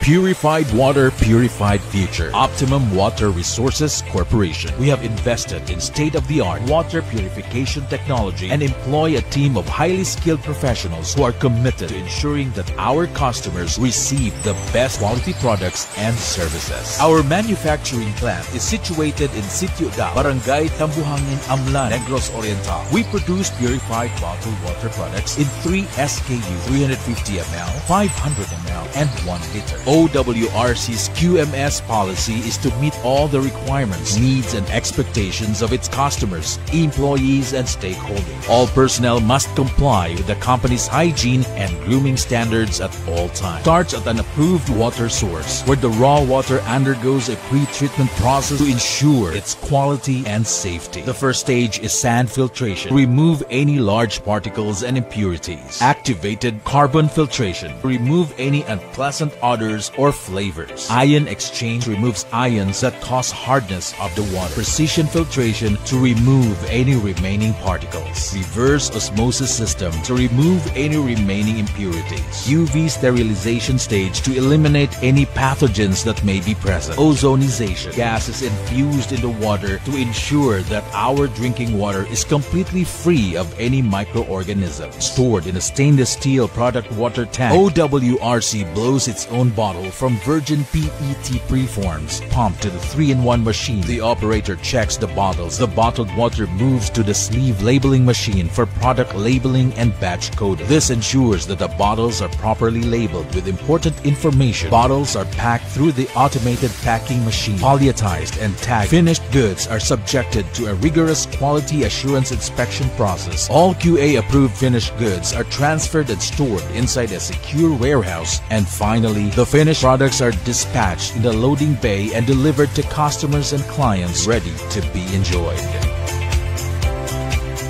Purified water, purified future. Optimum Water Resources Corporation. We have invested in state-of-the-art water purification technology and employ a team of highly skilled professionals who are committed to ensuring that our customers receive the best quality products and services. Our manufacturing plant is situated in Sitio Da, Barangay Tambuhangin, Amlan, Negros Oriental. We produce purified bottled water products in 3 SKUs, 350 ml, 500 ml, and 1 liter. OWRC's QMS policy is to meet all the requirements, needs, and expectations of its customers, employees, and stakeholders. All personnel must comply with the company's hygiene and grooming standards at all times. Starts at an approved water source, where the raw water undergoes a pre-treatment process to ensure its quality and safety. The first stage is sand filtration, to remove any large particles and impurities. Activated carbon filtration, to remove any unpleasant odors or flavors. Ion exchange removes ions that cause hardness of the water. Precision filtration to remove any remaining particles. Reverse osmosis system to remove any remaining impurities. UV sterilization stage to eliminate any pathogens that may be present. Ozonization. Gas is infused in the water to ensure that our drinking water is completely free of any microorganisms. Stored in a stainless steel product water tank. OWRC blows its own bottle from virgin PET preforms, pumped to the 3-in-1 machine. The operator checks the bottles. The bottled water moves to the sleeve labeling machine for product labeling and batch coding. This ensures that the bottles are properly labeled with important information. Bottles are packed through the automated packing machine, polyetized and tagged. Finished goods are subjected to a rigorous quality assurance inspection process. All QA-approved finished goods are transferred and stored inside a secure warehouse. And finally, the finished products are dispatched in the loading bay and delivered to customers and clients ready to be enjoyed.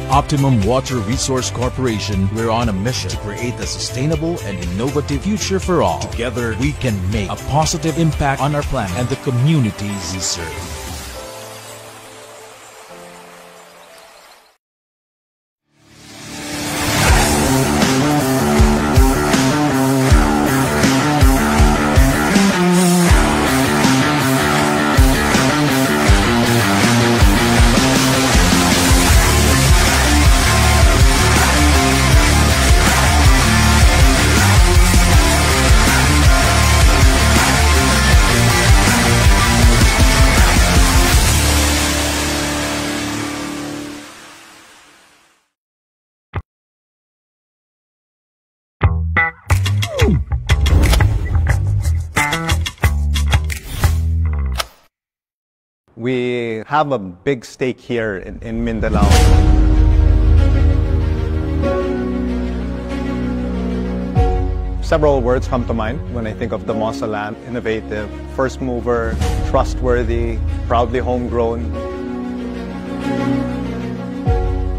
Optimum Water Resource Corporation, we're on a mission to create a sustainable and innovative future for all. Together, we can make a positive impact on our planet and the communities we serve. We have a big stake here in Mindanao. Several words come to mind when I think of Damosa Land: innovative, first mover, trustworthy, proudly homegrown.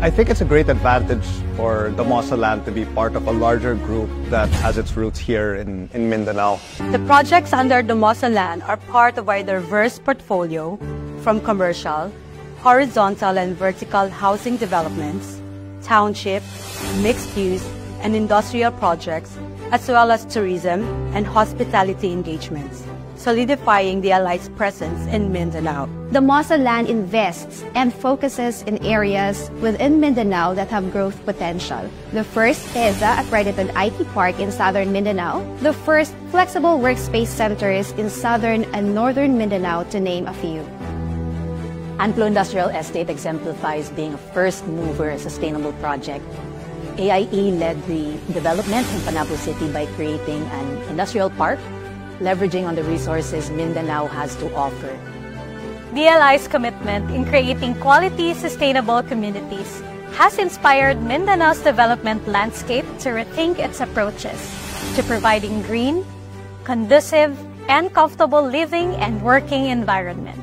I think it's a great advantage for Damosa Land to be part of a larger group that has its roots here in Mindanao. The projects under Damosa Land are part of our diverse portfolio, from commercial, horizontal and vertical housing developments, township, mixed-use, and industrial projects, as well as tourism and hospitality engagements, solidifying the Allied's presence in Mindanao. Damosa Land invests and focuses in areas within Mindanao that have growth potential. The first TESA accredited IT park in southern Mindanao, the first flexible workspace centers in southern and northern Mindanao, to name a few. Anclo Industrial Estate exemplifies being a first-mover sustainable project. AIE led the development in Panabo City by creating an industrial park, leveraging on the resources Mindanao has to offer. DLI's commitment in creating quality, sustainable communities has inspired Mindanao's development landscape to rethink its approaches to providing green, conducive, and comfortable living and working environment.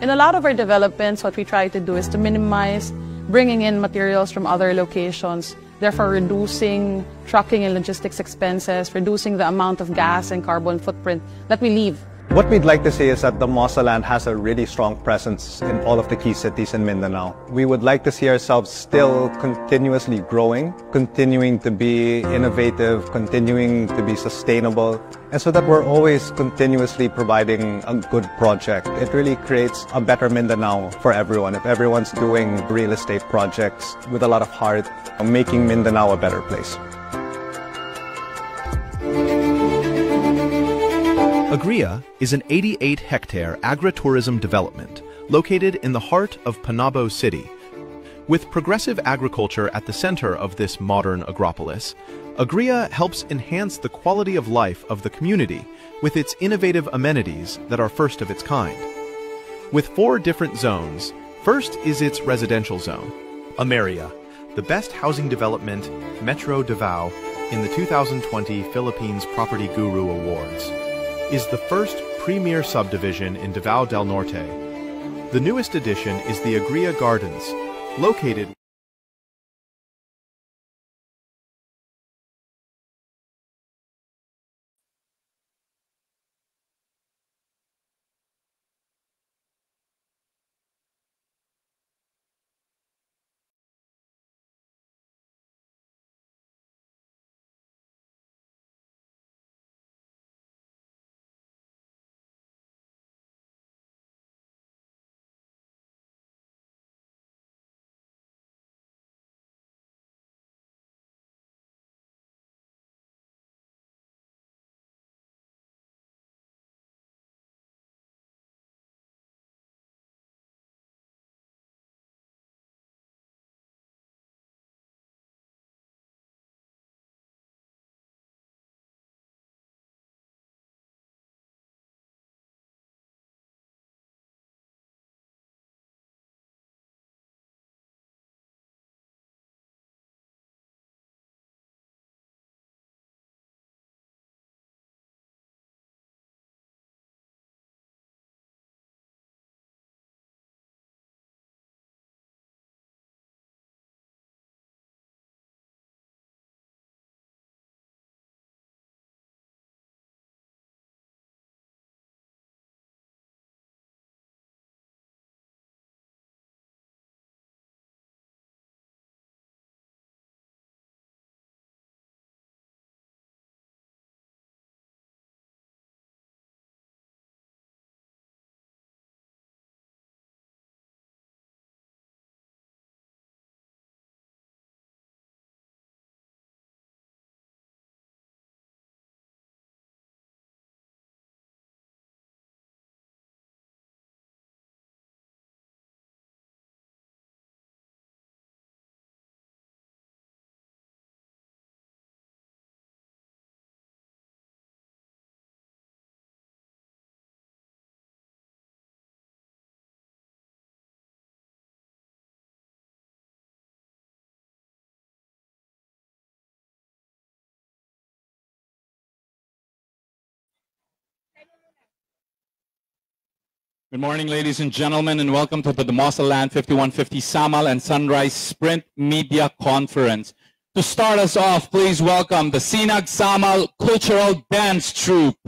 In a lot of our developments, what we try to do is to minimize bringing in materials from other locations, therefore reducing trucking and logistics expenses, reducing the amount of gas and carbon footprint that we leave What we'd like to say is that the Mosaland has a really strong presence in all of the key cities in Mindanao. We would like to see ourselves still continuously growing, continuing to be innovative, continuing to be sustainable, and so that we're always continuously providing a good project. It really creates a better Mindanao for everyone. If everyone's doing real estate projects with a lot of heart, making Mindanao a better place. Agria is an 88-hectare agritourism development located in the heart of Panabo City. With progressive agriculture at the center of this modern agropolis, Agria helps enhance the quality of life of the community with its innovative amenities that are first of its kind. With 4 different zones, first is its residential zone, Ameria, the best housing development, Metro Davao, in the 2020 Philippines Property Guru Awards, is the first premier subdivision in Davao del Norte. The newest addition is the Agria Gardens, located Good morning, ladies and gentlemen, and welcome to the Mosaland 5150 Samal and Sunrise Sprint Media Conference. To start us off, please welcome the Sinag Samal Cultural Dance Troupe.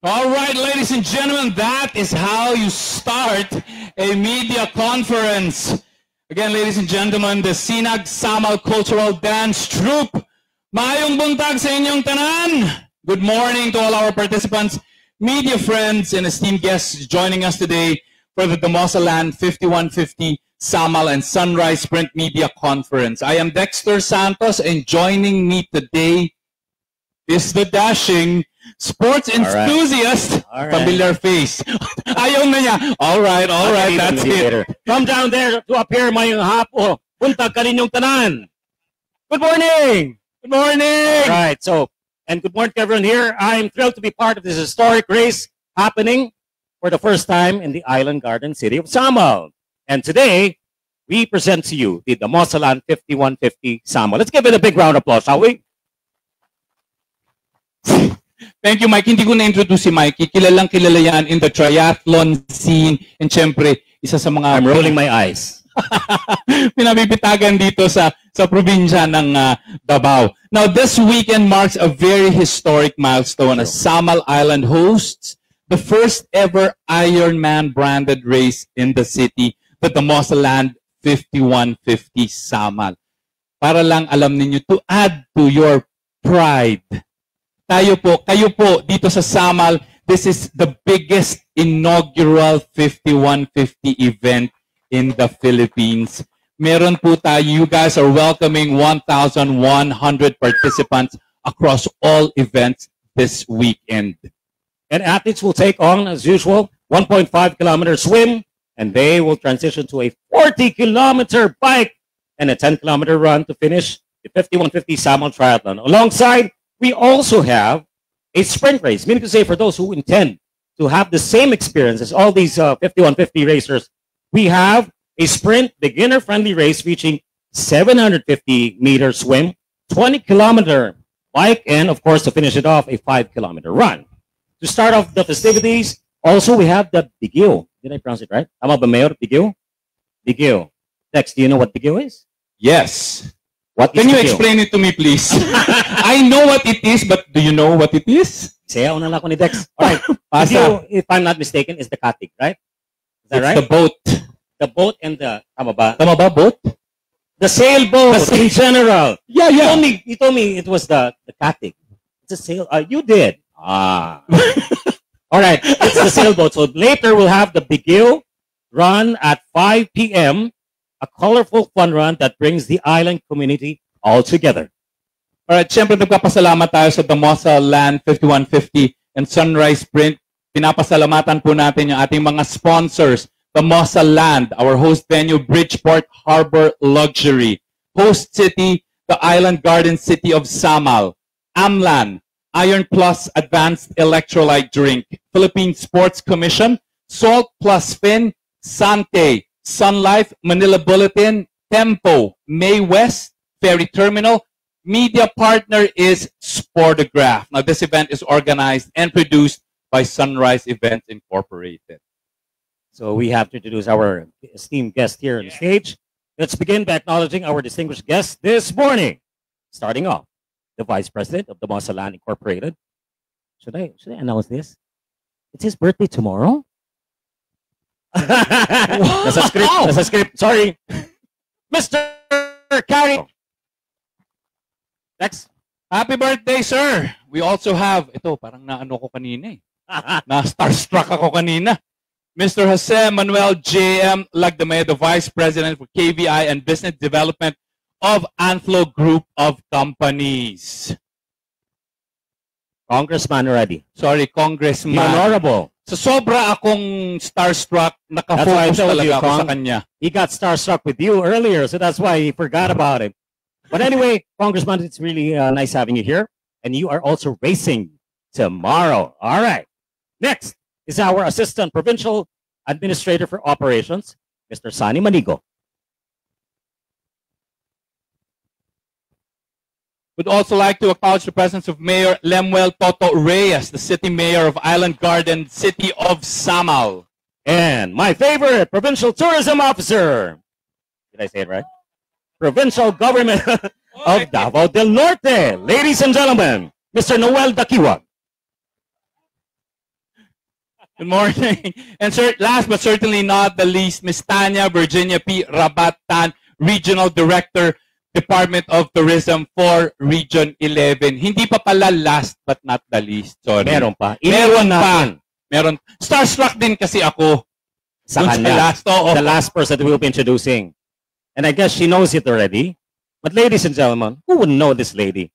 All right, ladies and gentlemen, that is how you start a media conference. Again, ladies and gentlemen, the Sinag Samal Cultural Dance Troupe. Maayong buntag sa inyong tanan. Good morning to all our participants, media friends, and esteemed guests joining us today for the Damosaland 5150 Samal and Sunrise Sprint Media Conference. I am Dexter Santos, and joining me today is the dashing sports enthusiast, familiar face. Ayaw na niya. All right, that's it. From down there to up here, mayong hapo. Buntag ka ninyong tanan. Good morning. Good morning. All right, and good morning to everyone here. I'm thrilled to be part of this historic race happening for the first time in the island garden city of Samal. And today, we present to you the Damosaland 5150 Samal. Let's give it a big round of applause, shall we? Thank you, Mike. Hindi ko na-introduce si Mikey. Kilalang kilala yan in the triathlon scene. And syempre, isa sa mga... I'm rolling my eyes. pinabibitagan dito sa probinsya ng Davao. Now, this weekend marks a very historic milestone as Samal Island hosts the first ever Ironman branded race in the city, the Damosaland 5150 Samal. Para lang alam ninyo, to add to your pride, kayo po, dito sa Samal, this is the biggest inaugural 5150 event in the Philippines. Meron po tayo, you guys are welcoming 1,100 participants across all events this weekend. And athletes will take on, as usual, 1.5-kilometer swim, and they will transition to a 40-kilometer bike and a 10-kilometer run to finish the 5150 Samal Triathlon. Alongside, we also have a sprint race, meaning to say for those who intend to have the same experience as all these 5150 racers, we have a sprint beginner-friendly race featuring 750-meter swim, 20-kilometer bike, and of course, to finish it off, a 5-kilometer run. To start off the festivities, also we have the Bigil. Did I pronounce it right? Tama ba, Mayor? Bigil? Bigil. Dex, do you know what Bigil is? Yes. What Can you explain it to me, please? I know what it is, but do you know what it is? Sayaw na lang ako ni Dex. All right. Bigil, if I'm not mistaken, is the katig, right? Is that right? The boat. The boat and the... Tama ba? Tama ba, boat? The sailboat in general. Yeah. You told me it was the katig. It's a sail... you did. All right. It's the sailboat. So later we'll have the Bigil run at 5 p.m., a colorful fun run that brings the island community all together. Alright, syempre nagpapasalamat tayo sa Damosaland 5150 and Sunrise Sprint. Pinapasalamatan po natin yung ating mga sponsors. Damosaland, our host venue, Bridgeport Harbor Luxury. Host city, the Island Garden City of Samal. Amlan, Iron Plus Advanced Electrolyte Drink. Philippine Sports Commission, Salt Plus Fin, Sante, Sun Life, Manila Bulletin, Tempo, May West, Ferry Terminal. Media partner is Sportograph. Now, this event is organized and produced by Sunrise Events Incorporated. So we have to introduce our esteemed guest here on the stage. Let's begin by acknowledging our distinguished guest this morning. Starting off, the Vice President of Damosaland Incorporated. Should I announce this? It's his birthday tomorrow? That's a script. Sorry. Mr. Carrie. Next. Happy birthday, sir. We also have, ito, parang naano ko kanina eh. Na-starstruck ako kanina. Mr. Jose Manuel J.M. Lagdame, the Vice President for KVI and Business Development of Anflo Group of Companies. Congressman already. Sorry, Congressman. The Honorable. So sobra akong starstruck, nakafocus talaga ako sa kanya. He got starstruck with you earlier, so that's why he forgot about it. But anyway, Congressman, it's really nice having you here. And you are also racing tomorrow. All right. Next is our Assistant Provincial Administrator for Operations, Mr. Sani Manigo. Would also like to acknowledge the presence of Mayor Lemuel Toto Reyes, the City Mayor of Island Garden, City of Samal. And my favorite Provincial Tourism Officer. Did I say it right? Provincial Government of Davao del Norte. Ladies and gentlemen, Mr. Noel Dakiwag. Good morning. And last but certainly not the least, Ms. Tanya Virginia P. Rabatan, Regional Director, Department of Tourism for Region 11. Hindi pa pala last but not the least. Sorry. Meron pa. Meron pa. Meron. Starstruck din kasi ako. Sa kanya. The last person that we'll be introducing. And I guess she knows it already. But ladies and gentlemen, who wouldn't know this lady?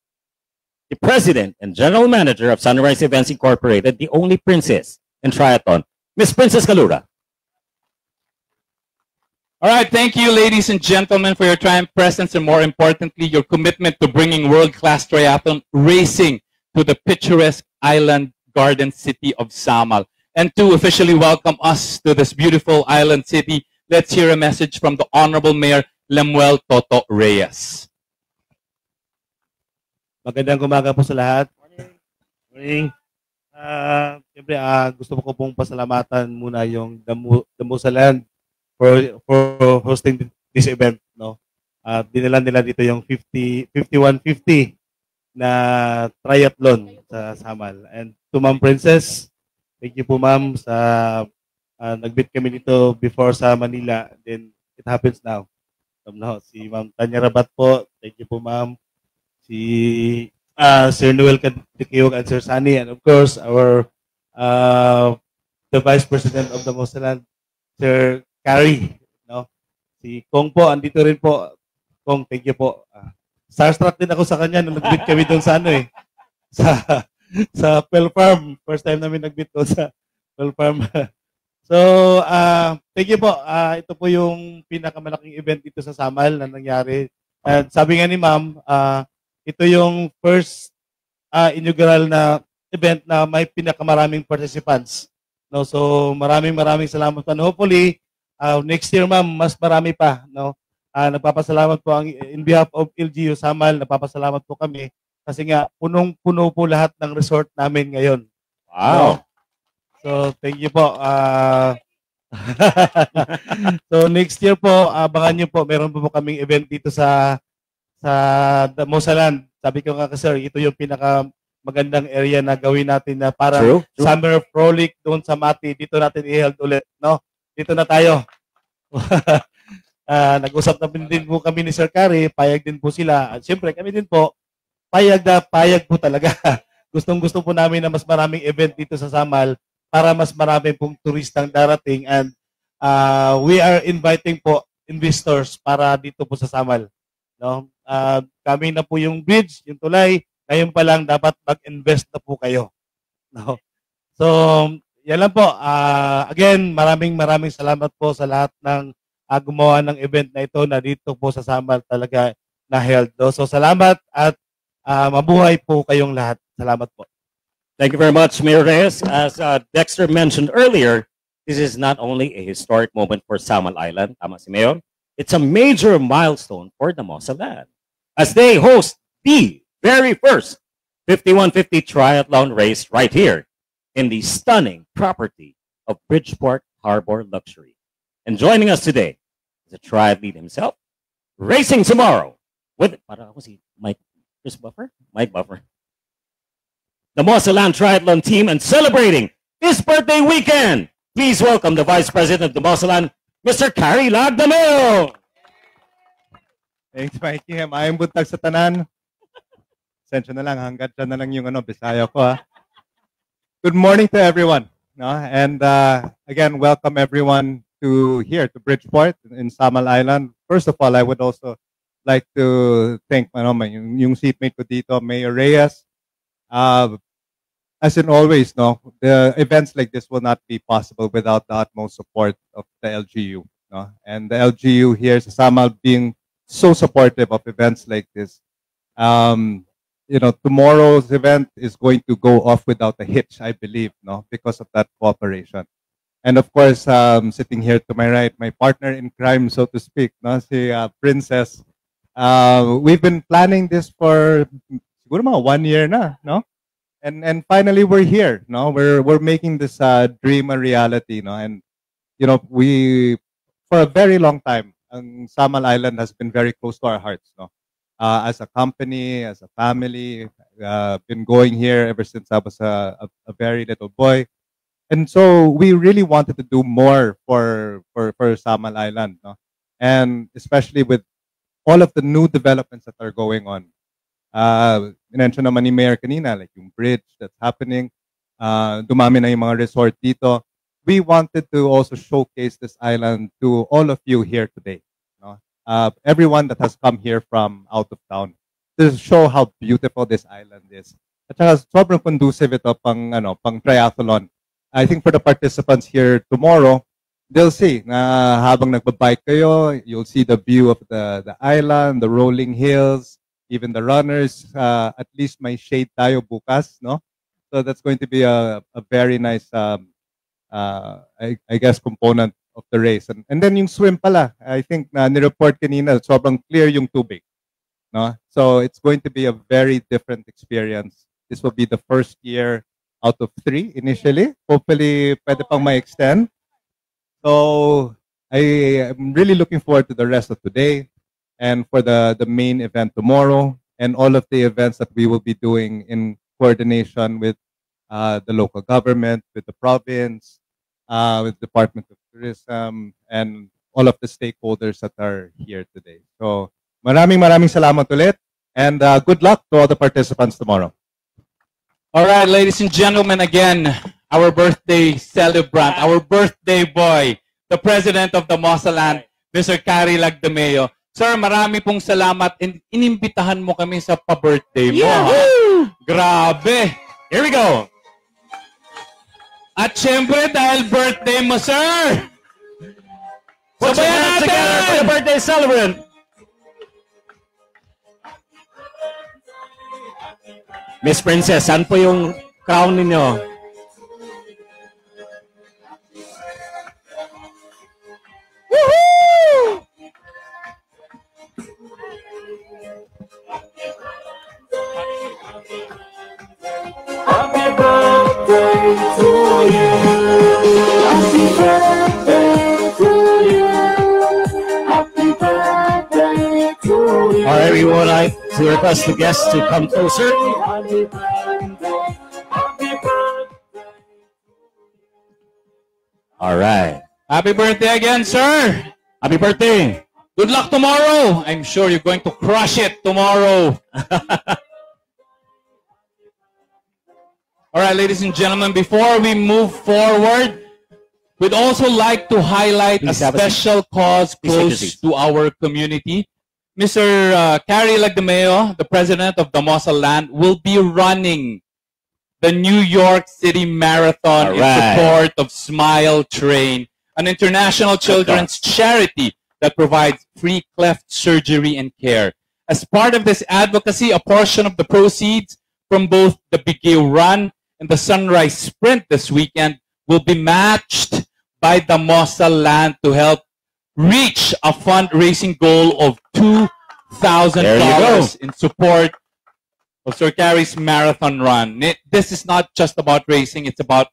The President and General Manager of Sunrise Events Incorporated, the only princess in triathlon, Miss Princess Kalura. All right, thank you, ladies and gentlemen, for your triumph presence and more importantly, your commitment to bringing world-class triathlon racing to the picturesque island garden city of Samal. And to officially welcome us to this beautiful island city, let's hear a message from the Honorable Mayor Lemuel Toto Reyes. Magandang umaga po sa lahat. Morning. Siyempre, gusto ko pong pasalamatan muna yung Damusaland for hosting this event. No? Dinala nila dito yung 5150 na triathlon sa Samal. And to Ma'am Princess, thank you po ma'am sa nag-meet kami dito before sa Manila. Then it happens now. Si Ma'am Tanya Rabat po, thank you po ma'am. Si Sir Noel Kadikiyog and Sir Sunny, and of course our the Vice President of the Damusaland, Sir Carrie, no? Si Kong po, andito rin po. Kong, thank you po. Starstruck din ako sa kanya nung nag-meet kami doon sa sa Pearl Farm. First time namin nag-meet doon sa Pearl Farm. So, thank you po. Ito po yung pinakamalaking event dito sa Samal na nangyari. And sabi nga ni ma'am, ito yung first inaugural na event na may pinakamaraming participants. No, so maraming salamat po. And hopefully next year ma'am mas marami pa, no. Nagpapasalamat po in behalf of LGU Samal, nagpapasalamat po kami kasi nga punong-puno po lahat ng resort namin ngayon. Wow. So thank you po. So next year po, abangan niyo po, meron po kaming event dito sa Damusaland. Sabi ko nga sir, ito yung pinaka magandang area na gawin natin na para summer frolic doon sa Mati. Dito natin i-held ulit, no? Dito na tayo. Nag-usap na din po kami ni Sir Carrie, payag din po sila. At siyempre kami din po, payag po talaga. Gustong-gusto po namin na mas maraming event dito sa Samal para mas marami pong turistang darating, and we are inviting po investors para dito po sa Samal. No? Kami na po yung bridge, yung tulay, ngayon pa lang dapat mag-invest na po kayo. No? So, yan lang po. Again, maraming salamat po sa lahat ng gumawa ng event na ito na dito po sa Samal talaga na held. No? So, salamat at mabuhay po kayong lahat. Salamat po. Thank you very much, Mayor Reyes. As Dexter mentioned earlier, this is not only a historic moment for Samal Island, tama si Mayor, it's a major milestone for Damusaland as they host the very first 5150 triathlon race right here in the stunning property of Bridgeport Harbor Luxury. And joining us today is a triathlete himself, racing tomorrow with Mike Buffer. The Damusaland Triathlon team, and celebrating this birthday weekend, please welcome the Vice President of the Damusaland, Mr. Carrie Lagdameo. Thanks, Mikey. Maayong buntag sa tanan. Sensya na lang, hanggat dyan na lang yung Bisaya ko. Good morning to everyone. No? And again, welcome everyone to Bridgeport in Samal Island. First of all, I would also like to thank yung seatmate ko dito, Mayor Reyes. As in always, no, the events like this will not be possible without the utmost support of the LGU. No? And the LGU here sa Samal being so supportive of events like this. Tomorrow's event is going to go off without a hitch, I believe, no, because of that cooperation. And of course, sitting here to my right, my partner in crime, so to speak, no, si Princess. We've been planning this for siguro mga 1 year na, no? And finally we're here, no? We're making this dream a reality, no? And we for a very long time, ang Samal Island has been very close to our hearts, no? As a company, as a family, been going here ever since I was a very little boy. And so we really wanted to do more for Samal Island, no? And especially with all of the new developments that are going on. Mention naman ni Mayor kanina, like yung bridge that's happening, dumami na yung mga resort dito. We wanted to also showcase this island to all of you here today. No? Everyone that has come here from out of town to show how beautiful this island is. At saka sobrang conducive ito pang triathlon. I think for the participants here tomorrow, they'll see na habang nagbabike kayo, you'll see the view of the island, the rolling hills, even the runners. At least may shade tayo bukas, no? So that's going to be a very nice, I guess, component of the race. And then yung swim pala, I think na nireport kanina, sobrang clear yung tubig. No? So it's going to be a very different experience. This will be the first year out of 3 initially. Hopefully, pwede pang ma-extend. So I'm really looking forward to the rest of today and for the main event tomorrow and all of the events that we will be doing in coordination with the local government, with the province, with Department of Tourism, and all of the stakeholders that are here today. So maraming salamat ulit, and good luck to all the participants tomorrow. All right, ladies and gentlemen, again, our birthday celebrant, our birthday boy, the President of the Mosaland, Mr. Carrie Lagdameo. Sir, marami pong salamat. Inimbitahan mo kami sa pa-birthday mo. Yeah. Grabe. Here we go. At syempre, dahil birthday mo, sir. Put your hands together for the birthday celebrant. Miss Princess, saan po yung crown ninyo? Woohoo! Happy birthday to you. Happy birthday to you. Happy birthday to you. All right, we would like to request the guests to come closer. Happy birthday. Happy birthday. All right. Happy birthday again, sir. Happy birthday. Good luck tomorrow. I'm sure you're going to crush it tomorrow. All right, ladies and gentlemen, before we move forward, we'd also like to highlight a special cause close to our community. Mr. Carrie Lagdameo, the president of the Mosaland, will be running the New York City Marathon in support of Smile Train, an international children's charity that provides free cleft surgery and care. As part of this advocacy, a portion of the proceeds from both the Bigay Run and the Sunrise Sprint this weekend will be matched by the Mosaland to help reach a fundraising goal of $2,000 in support of Sir Carrie's marathon run. This is not just about racing, it's about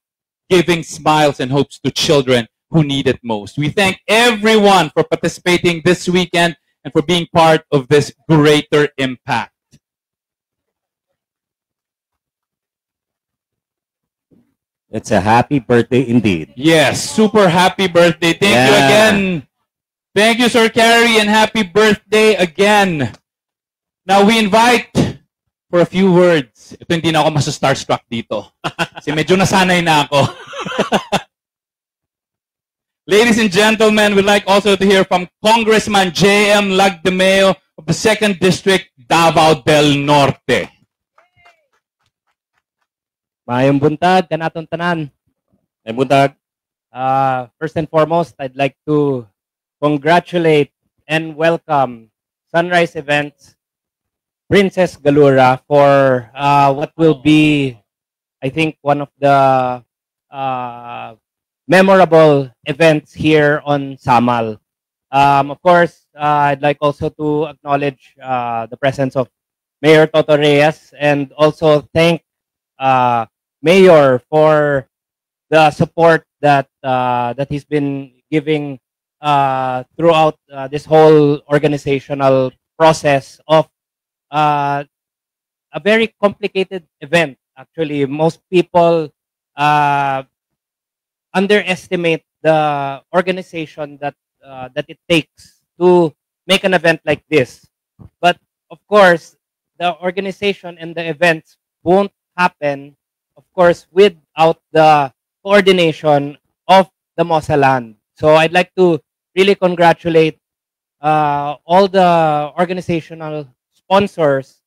giving smiles and hopes to children who need it most. We thank everyone for participating this weekend and for being part of this greater impact. It's a happy birthday indeed. Yes, super happy birthday. Thank you again. Thank you, Sir Carrie, and happy birthday again. Now, we invite for a few words. Ito hindi na ako masa-starstruck dito. Kasi medyo nasanay na ako. Ladies and gentlemen, we'd like also to hear from Congressman J.M. Lagdameo of the 2nd District, Davao del Norte. Mayong buntag, kanatong tanan. Mayong buntag. First and foremost, I'd like to congratulate and welcome Sunrise Events Princess Galura for what will be, I think, one of the memorable events here on Samal. Of course, I'd like also to acknowledge the presence of Mayor Toto Reyes and also thank Mayor for the support that that he's been giving throughout this whole organizational process of a very complicated event. Actually, most people underestimate the organization that that it takes to make an event like this. But of course, the organization and the events won't happen, of course, without the coordination of the Mosaland. So I'd like to really congratulate all the organizational sponsors,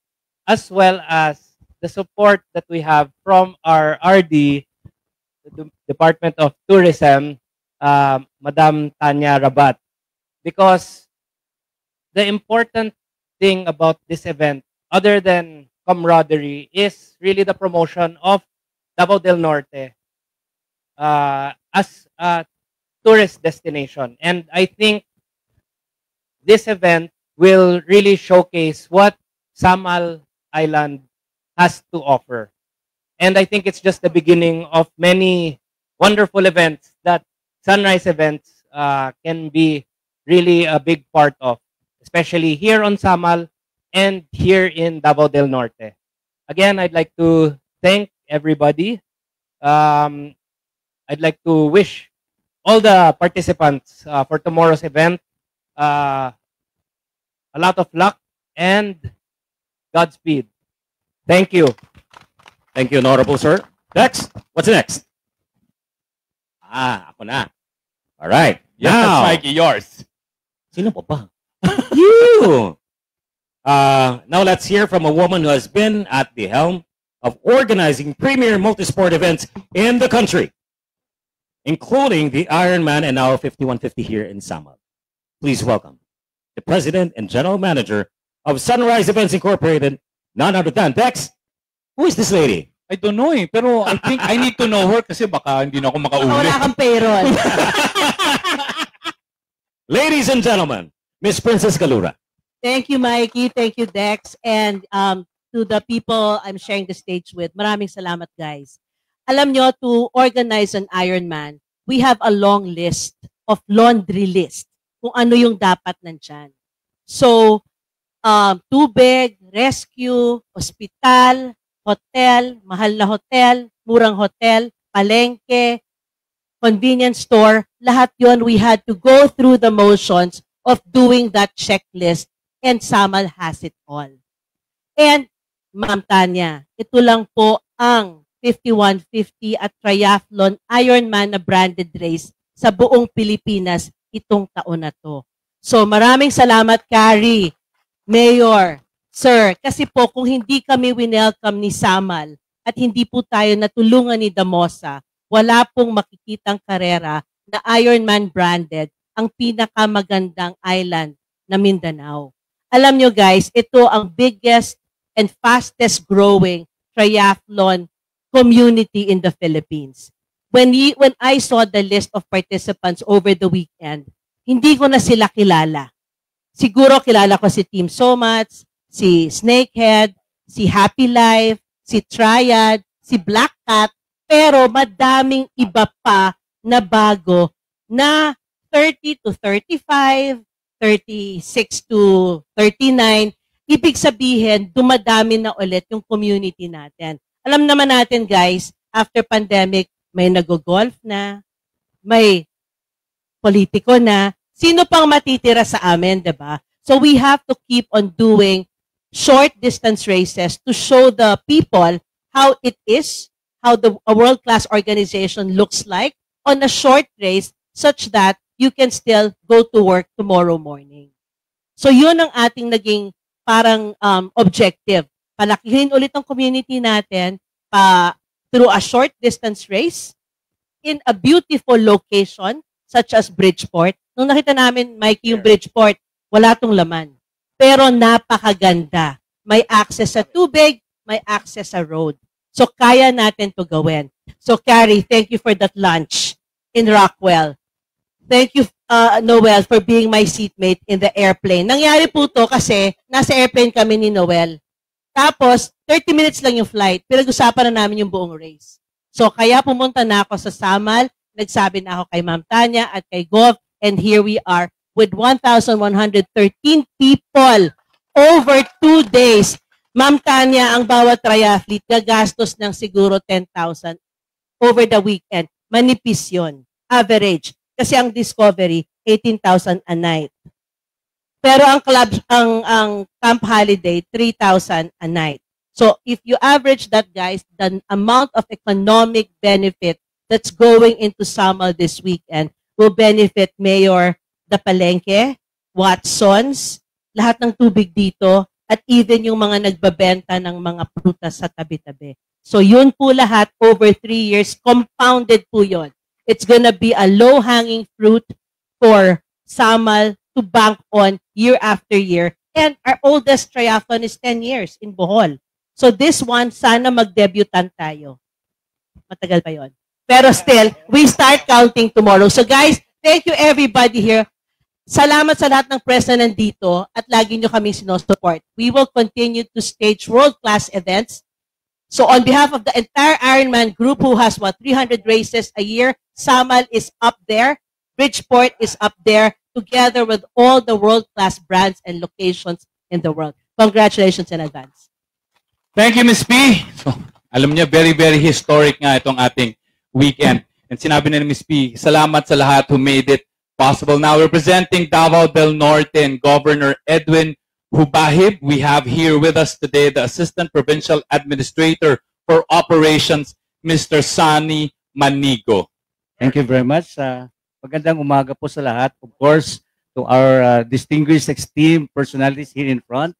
as well as the support that we have from our RD, the Department of Tourism, Madam Tanya Rabat. Because the important thing about this event, other than camaraderie, is really the promotion of Davao del Norte as a tourist destination. And I think this event will really showcase what Samal Island has to offer. And I think it's just the beginning of many wonderful events that Sunrise Events can be really a big part of, especially here on Samal and here in Davao del Norte. Again, I'd like to thank everybody. I'd like to wish all the participants for tomorrow's event a lot of luck and Godspeed. Thank you. Thank you, Honorable Sir. Next, what's next? Ako na. All right. Yes, now, that's Mikey, yours. Sino pa ba? You. Now let's hear from a woman who has been at the helm of organizing premier multisport events in the country, including the Ironman and now 5150 here in Samal. Please welcome the President and General Manager of Sunrise Events Incorporated, none other than Dex. Who is this lady? I don't know eh, pero I think I need to know her kasi baka hindi na ako makauli. Wala kang payroll. Ladies and gentlemen, Miss Princess Galura. Thank you, Mikey. Thank you, Dex. And to the people I'm sharing the stage with, maraming salamat, guys. Alam nyo, to organize an Ironman, we have a long list of laundry list kung ano yung dapat nandyan. So, tubig, rescue, hospital, hotel, mahal na hotel, murang hotel, palengke, convenience store, lahat yon we had to go through the motions of doing that checklist, and Samal has it all. And, Ma'am Tanya, ito lang po ang 5150 at Triathlon Ironman na branded race sa buong Pilipinas itong taon na to. So maraming salamat, Carrie, Mayor, Sir, kasi po kung hindi kami winelcome ni Samal at hindi po tayo natulungan ni Damosa, wala pong makikitang karera na Ironman branded ang pinakamagandang island na Mindanao. Alam nyo guys, ito ang biggest and fastest growing triathlon community in the Philippines. When I saw the list of participants over the weekend, hindi ko na sila kilala. Siguro kilala ko si Team Somats, si Snakehead, si Happy Life, si Triad, si Black Cat, pero madaming iba pa na bago na 30 to 35, 36 to 39, ibig sabihin, dumadami na ulit yung community natin. Alam naman natin guys, after pandemic, may nag-golf na, may politiko na, sino pang matitira sa amin, diba? So we have to keep on doing short distance races to show the people how it is, how a world-class organization looks like on a short race such that you can still go to work tomorrow morning. So yun ang ating naging parang objective. Palakihin ulit ang community natin through a short distance race in a beautiful location such as Bridgeport. Nung nakita namin, Mikey, yung Bridgeport, wala tong laman. Pero napakaganda. May access sa tubig, may access sa road. So kaya natin to gawin. So Carrie, thank you for that lunch in Rockwell. Thank you, Noel, for being my seatmate in the airplane. Nangyari po to kasi nasa airplane kami ni Noel. Tapos, 30 minutes lang yung flight. Pinag-usapan na namin yung buong race. So kaya pumunta na ako sa Samal, nagsabi na ako kay Ma'am Tanya at kay Gov, and here we are with 1,113 people over 2 days. Ma'am Tanya, ang bawat triathlete gagastos ng siguro 10,000 over the weekend. manipis yun. Average. Kasi ang Discovery, 18,000 a night. Pero ang club, ang Camp Holiday, 3,000 a night. So if you average that, guys, the amount of economic benefit that's going into Samal this weekend will benefit Mayor Dapalenque, Watsons, lahat ng tubig dito, at even yung mga nagbabenta ng mga prutas sa tabi-tabi. So yun po lahat, over 3 years, compounded po yun. It's gonna be a low-hanging fruit for Samal to bank on year after year. And our oldest triathlon is 10 years in Bohol. So this one, sana mag-debutant tayo. Matagal pa yon. Pero still, we start counting tomorrow. So guys, thank you everybody here. Salamat sa lahat ng press na nandito at lagi nyo kami sinusupport. We will continue to stage world-class events. So on behalf of the entire Ironman group who has 300 races a year, Samal is up there, Bridgeport is up there, together with all the world-class brands and locations in the world. Congratulations in advance. Thank you, Ms. P. So, alam niyo, very, very historic nga itong ating weekend. And sinabi na ni Ms. P, salamat sa lahat who made it possible. Now, representing Davao del Norte and Governor Edwin Hubahib, we have here with us today the Assistant Provincial Administrator for Operations, Mr. Sani Manigo. Thank you very much. Magandang umaga po sa lahat. Of course, to our distinguished team personalities here in front.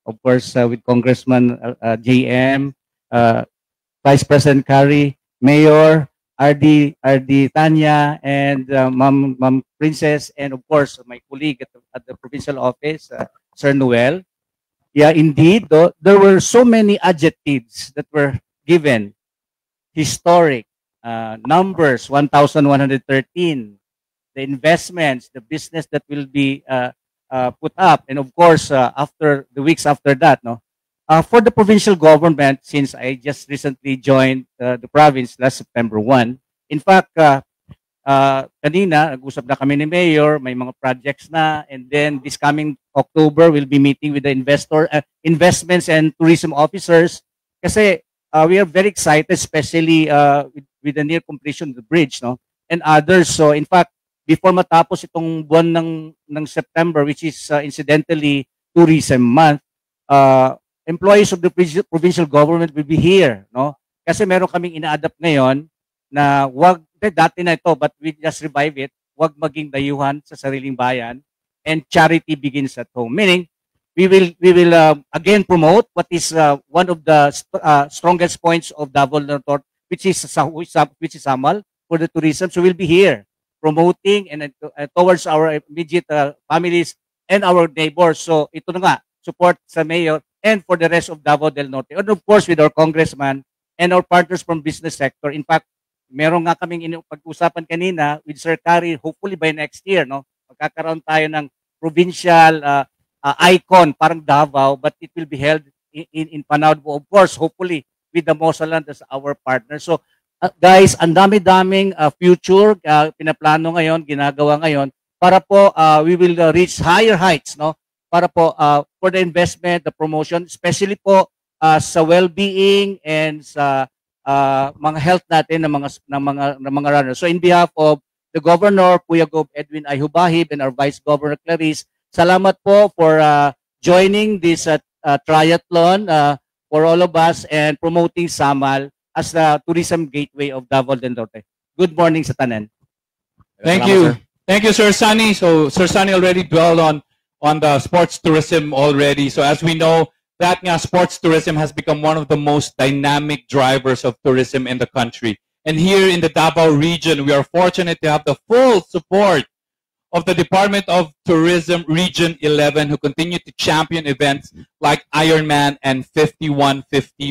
Of course, with Congressman JM, Vice President Kari, Mayor RD Tanya, and Ma'am Princess, and of course, my colleague at the provincial office, Sir Noel. Yeah, indeed, there were so many adjectives that were given. Historic, numbers, 1,113, the investments, the business that will be put up, and of course, after the weeks after that, for the provincial government, since I just recently joined the province last September 1, in fact, kanina, nag-usap na kami ni Mayor, may mga projects na, and then this coming October, we'll be meeting with the investments and tourism officers, kasi we are very excited, especially with the near completion of the bridge, and others. So, in fact, before matapos itong buwan ng September, which is incidentally tourism month, employees of the provincial government will be here, Kasi meron kaming ina-adapt ngayon na dati na ito, but we just revive it, wag maging dayuhan sa sariling bayan, and charity begins at home. Meaning, we will again promote what is one of the strongest points of Davao del Norte, which is Samal, for the tourism. So we'll be here, promoting and towards our immediate families and our neighbors. So ito na nga, support sa Mayor and for the rest of Davao del Norte. And of course, with our congressman and our partners from business sector. In fact, meron nga kaming pag-usapan kanina with Sir Kari, hopefully by next year, magkakaroon tayo ng provincial icon, parang Davao, but it will be held in Panao. Of course, hopefully, with the Mosaland as our partner. So, guys, ang dami-daming future pinaplano ngayon, ginagawa ngayon para po we will reach higher heights, para po for the investment, the promotion, especially po sa well-being and sa mga health natin ng mga runners. So in behalf of the Governor, Kuya Gov Edwin Hubahib, and our Vice Governor Clarice, salamat po for joining this triathlon for all of us and promoting Samal as the tourism gateway of Davao del Norte. Good morning sa tanan. Thank you. Thank you, Sir Sunny. So Sir Sunny already dwelled on the sports tourism already. So as we know, that sports tourism has become one of the most dynamic drivers of tourism in the country. And here in the Davao region, we are fortunate to have the full support of the Department of Tourism Region 11, who continue to champion events like Ironman and 5150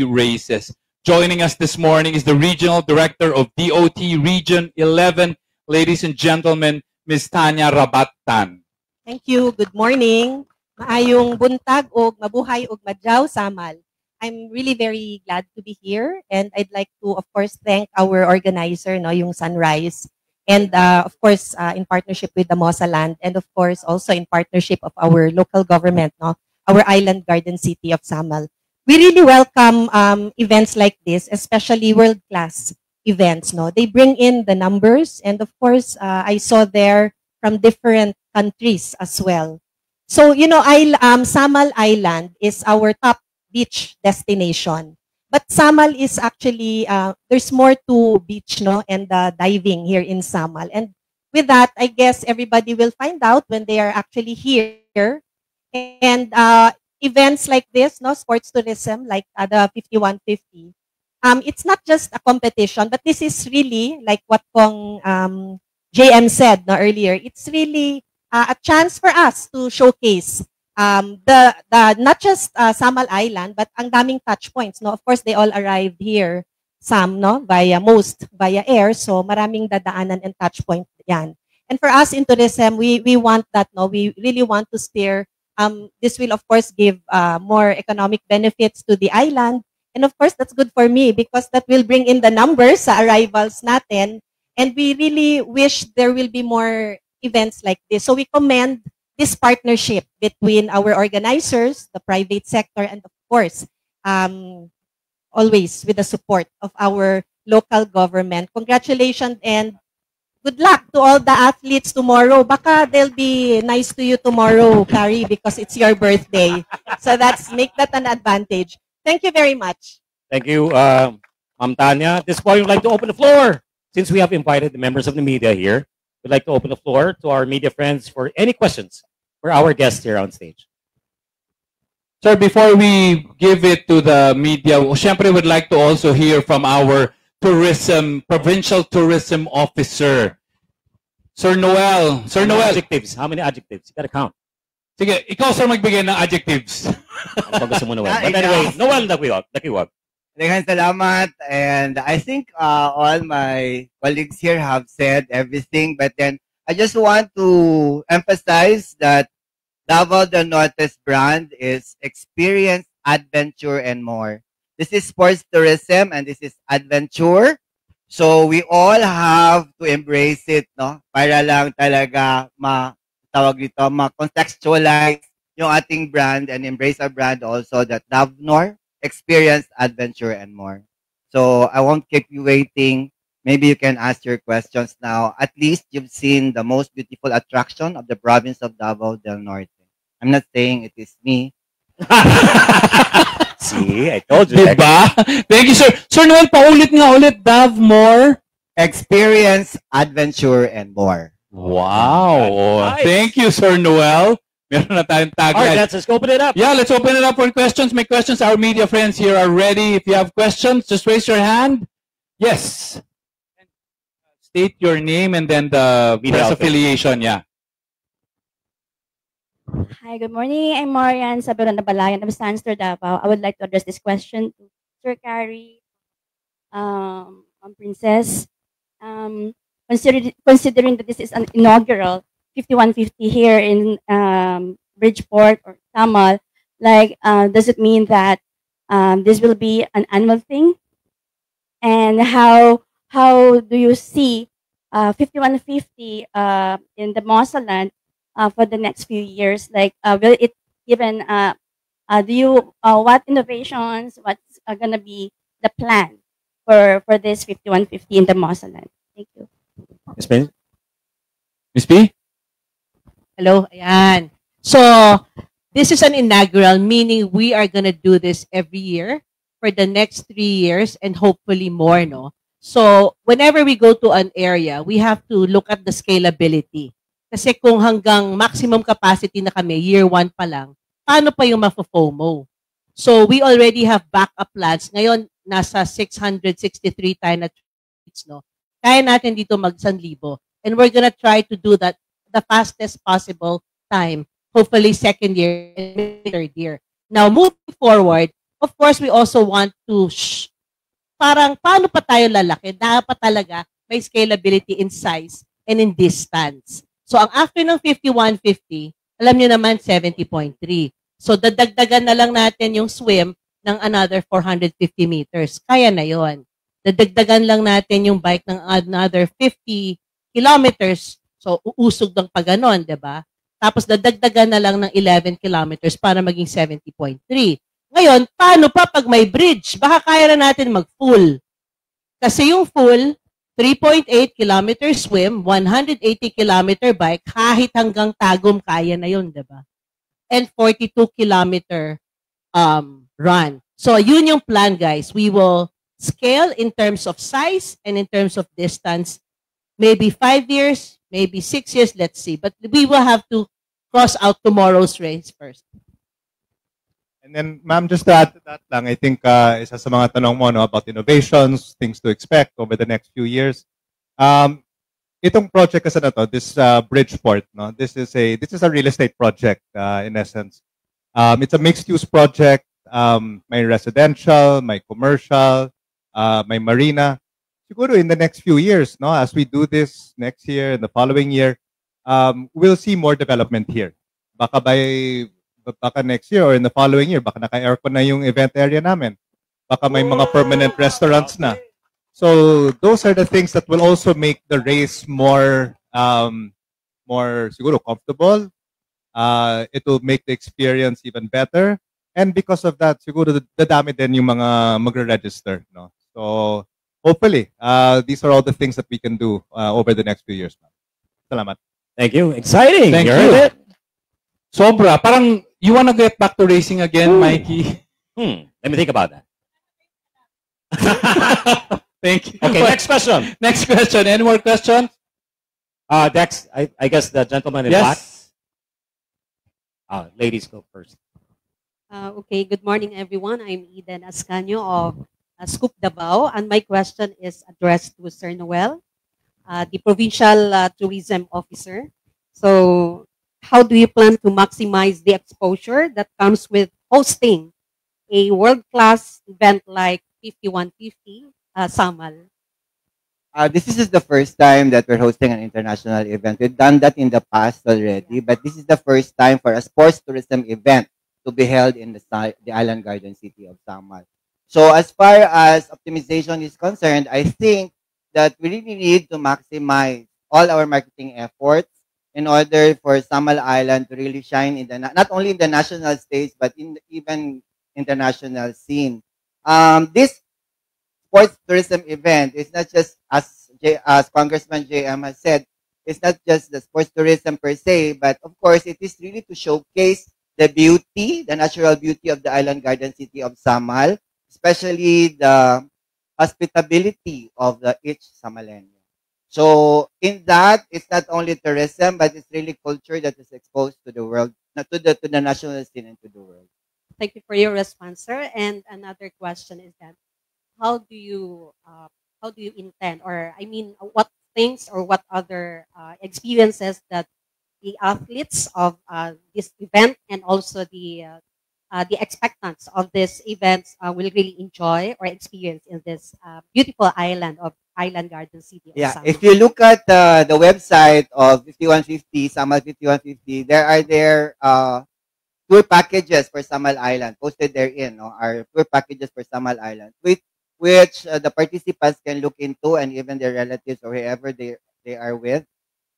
races. Joining us this morning is the Regional Director of DOT Region 11, ladies and gentlemen, Ms. Tanya Rabatan. Thank you. Good morning. Maayong buntag og mabuhay og madyaw Samal. I'm really very glad to be here, and I'd like to, of course, thank our organizer, yung Sunrise, and of course, in partnership with the Mosaland, and of course, also in partnership of our local government, our Island Garden City of Samal. We really welcome events like this, especially world-class events. No, they bring in the numbers, and of course, I saw there from different countries as well. So Samal Island is our top beach destination. But Samal is actually there's more to beach, no, and diving here in Samal. And with that, I guess everybody will find out when they are actually here. And events like this, no, sports tourism like the 5150. It's not just a competition, but this is really like what Kong JM said no, earlier. It's really a chance for us to showcase the not just Samal Island, but ang daming touch points. No, of course they all arrived here. Some no most via air, so maraming dadaanan and touch point yan. And for us in tourism, we want that. No, we really want to steer. This will of course give more economic benefits to the island, and of course that's good for me because that will bring in the numbers sa arrivals natin. And we really wish there will be more events like this. So we commend this partnership between our organizers, the private sector, and of course, always with the support of our local government. Congratulations and good luck to all the athletes tomorrow. Baka they'll be nice to you tomorrow, Carrie, because it's your birthday. So make that an advantage. Thank you very much. Thank you, Ma'am Tanya. At this point, we'd like to open the floor. Since we have invited the members of the media here, we'd like to open the floor to our media friends for any questions for our guests here on stage. Sir, before we give it to the media, syempre would like to also hear from our provincial tourism officer, Sir Noel. Sir Noel. Adjectives. How many adjectives? You gotta count. Sige, ikaw sir magbigay ng adjectives. Ano gusto mo, Noel? But anyway, Noel, nakiwag. Daghang salamat, and I think all my colleagues here have said everything, but then I just want to emphasize that Davao del Norte's brand is experience, adventure, and more. This is sports tourism, and this is adventure. So we all have to embrace it, no? Para lang talaga ma-contextualize yung ating brand and embrace our brand also, that Davnor, experience, adventure, and more. So I won't keep you waiting. Maybe you can ask your questions now. At least you've seen the most beautiful attraction of the province of Davao del Norte. I'm not saying it is me. See, I told you. Diba? Thank you, sir. Sir Noel, paulit nga ulit. Davmore. Experience, adventure, and more. Wow. Nice. Thank you, Sir Noel. Meron na tayong tagline. All right, let's open it up. Yeah, let's open it up for questions. Make questions. Our media friends here are ready. If you have questions, just raise your hand. Yes. State your name and then the press affiliation. Yeah. Hi, good morning. I'm Marian Saberon Nabalayan of Sandster Davao. I would like to address this question to Sir Carrie, Princess. Considering that this is an inaugural 5150 here in Bridgeport or Samal, does it mean that this will be an annual thing? And how do you see 5150 in the Mosaland for the next few years? Will it given? What innovations? What's gonna be the plan for this 5150 in the Mosaland? Thank you. Miss P? Miss P? Hello, ayan. So, this is an inaugural, meaning we are gonna do this every year for the next 3 years and hopefully more, no? So, whenever we go to an area, we have to look at the scalability. Kasi kung hanggang maximum capacity na kami, year 1 pa lang, paano pa yung mafo-FOMO? So, we already have backup plans. Ngayon, nasa 663 tayo na tweets, no? Kaya natin dito mag-1,000. And we're gonna try to do that the fastest possible time, hopefully second year and third year. Now, moving forward, of course, we also want to, parang paano pa tayo lalaki? Dapat talaga may scalability in size and in distance. So, ang after ng 5150, alam nyo naman, 70.3. So, dadagdagan na lang natin yung swim ng another 450 meters. Kaya na yon. Dadagdagan lang natin yung bike ng another 50 kilometers. So, uusog ng paganon, di ba? Tapos, dadagdagan na lang ng 11 kilometers para maging 70.3. Ngayon, paano pa pag may bridge? Baka kaya na natin mag-full. Kasi yung full, 3.8 kilometer swim, 180 kilometer bike, kahit hanggang Tagum kaya na yun, di ba? And 42 kilometer run. So yun yung plan, guys. We will scale in terms of size and in terms of distance. Maybe 5 years, maybe 6 years, let's see. But we will have to cross out tomorrow's race first. And then, ma'am, just to add to that lang, I think isa sa mga tanong mo no, about innovations, things to expect over the next few years. Itong project kasi na to, this Bridgeport, no, this is a real estate project in essence. It's a mixed-use project. May residential, may commercial, may marina. Siguro in the next few years, no, as we do this next year and the following year, we'll see more development here. Baka next year or in the following year, baka naka-aircon na yung event area namin. Baka may mga permanent restaurants na. So those are the things that will also make the race more siguro comfortable. It will make the experience even better. And because of that, siguro dadami din yung mga magre-register. No? So hopefully, these are all the things that we can do over the next few years. Salamat. Thank you. Exciting. Thank you. Heard it? Sobra. Parang you wanna get back to racing again, Mikey? Let me think about that. Thank you. Okay, next question. Next question. Any more questions? Dex, I guess the gentleman in black. Ladies go first. Okay, good morning, everyone. I'm Eden Ascanio of Scoop Davao, and my question is addressed to Sir Noel, the Provincial Tourism Officer. So, how do you plan to maximize the exposure that comes with hosting a world-class event like 5150 Samal? This is the first time that we're hosting an international event. We've done that in the past already, but this is the first time for a sports tourism event to be held in the island garden city of Samal. So as far as optimization is concerned, I think that we really need to maximize all our marketing efforts in order for Samal Island to really shine in the not only in the national stage but in even international scene. This sports tourism event is not just as Congressman JM has said, it's not just the sports tourism per se, but of course it is really to showcase the beauty, the natural beauty of the island garden city of Samal, especially the hospitability of each Samalenyo. So in that, it's not only tourism, but it's really culture that is exposed to the world, to the national scene and to the world. Thank you for your response, sir. And another question is that, how do you intend, or I mean, what things or what other experiences that the athletes of this event and also the expectants of this events will really enjoy or experience in this beautiful island of Island Garden City of Yeah, Samal? if you look at the website of 5150, Samal 5150, there are tour packages for Samal Island posted therein. No, are tour packages for Samal Island, which the participants can look into, and even their relatives or whoever they are with.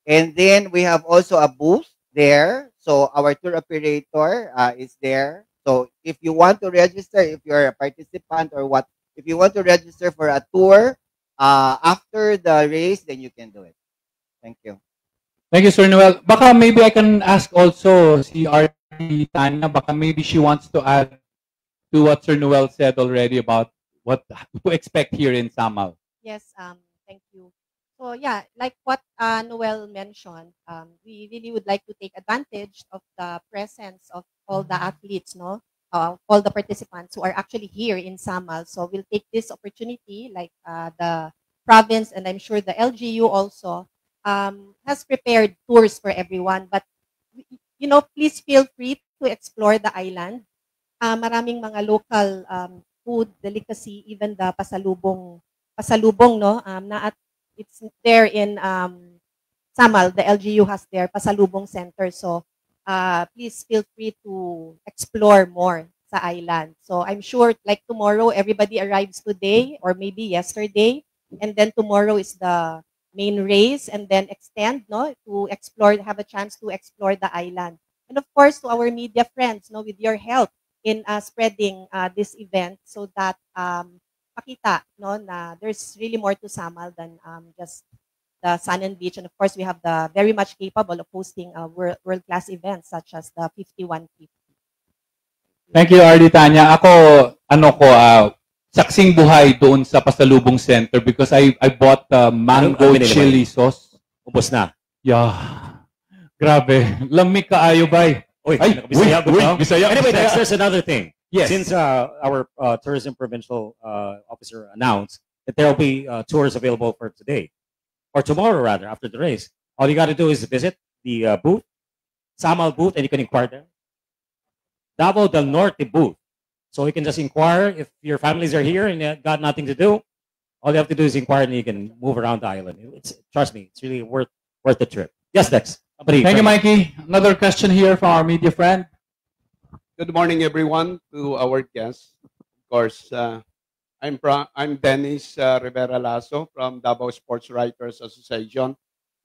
And then we have also a booth there. So our tour operator is there. So if you want to register, if you're a participant or what, if you want to register for a tour after the race, then you can do it. Thank you. Thank you, Sir Noel. Baka maybe I can ask also si RT Tanya, baka maybe she wants to add to what Sir Noel said already about what to expect here in Samal. Yes, thank you. So yeah, like what Noel mentioned, we really would like to take advantage of the presence of all the athletes, no, all the participants who are actually here in Samal. So we'll take this opportunity, like the province, and I'm sure the LGU also has prepared tours for everyone. But you know, please feel free to explore the island. Maraming mga local food, delicacy, even the pasalubong, no, it's there in Samal, the LGU has their pasalubong center. So please feel free to explore more sa island. So I'm sure like tomorrow, everybody arrives today or maybe yesterday. And then tomorrow is the main race, and then extend, no, to explore, have a chance to explore the island. And of course, to our media friends, no, with your help in spreading this event so that pakita, no, na there's really more to Samal than just the sun and beach. And of course, we have the very much capable of hosting world-class events such as the 5150. Thank you, Arlie Tanya. Ako, saksing buhay doon sa Pasalubong Center because I bought mango chili sauce. Ubos na. Yeah. Grabe. Lamig kaayo, bay. Bisaya. Anyway, Bisaya. there's another thing. Yes. Since our tourism provincial officer announced that there will be tours available for today, or tomorrow rather, after the race, all you got to do is visit the booth, Samal booth, and you can inquire there. Davao del Norte booth. So you can just inquire if your families are here and you got nothing to do. All you have to do is inquire and you can move around the island. Trust me, it's really worth the trip. Yes, Dex. Thank you, Mikey. Another question here from our media friend. Good morning, everyone, to our guests. Of course, I'm Dennis Rivera Lasso from Davao Sports Writers Association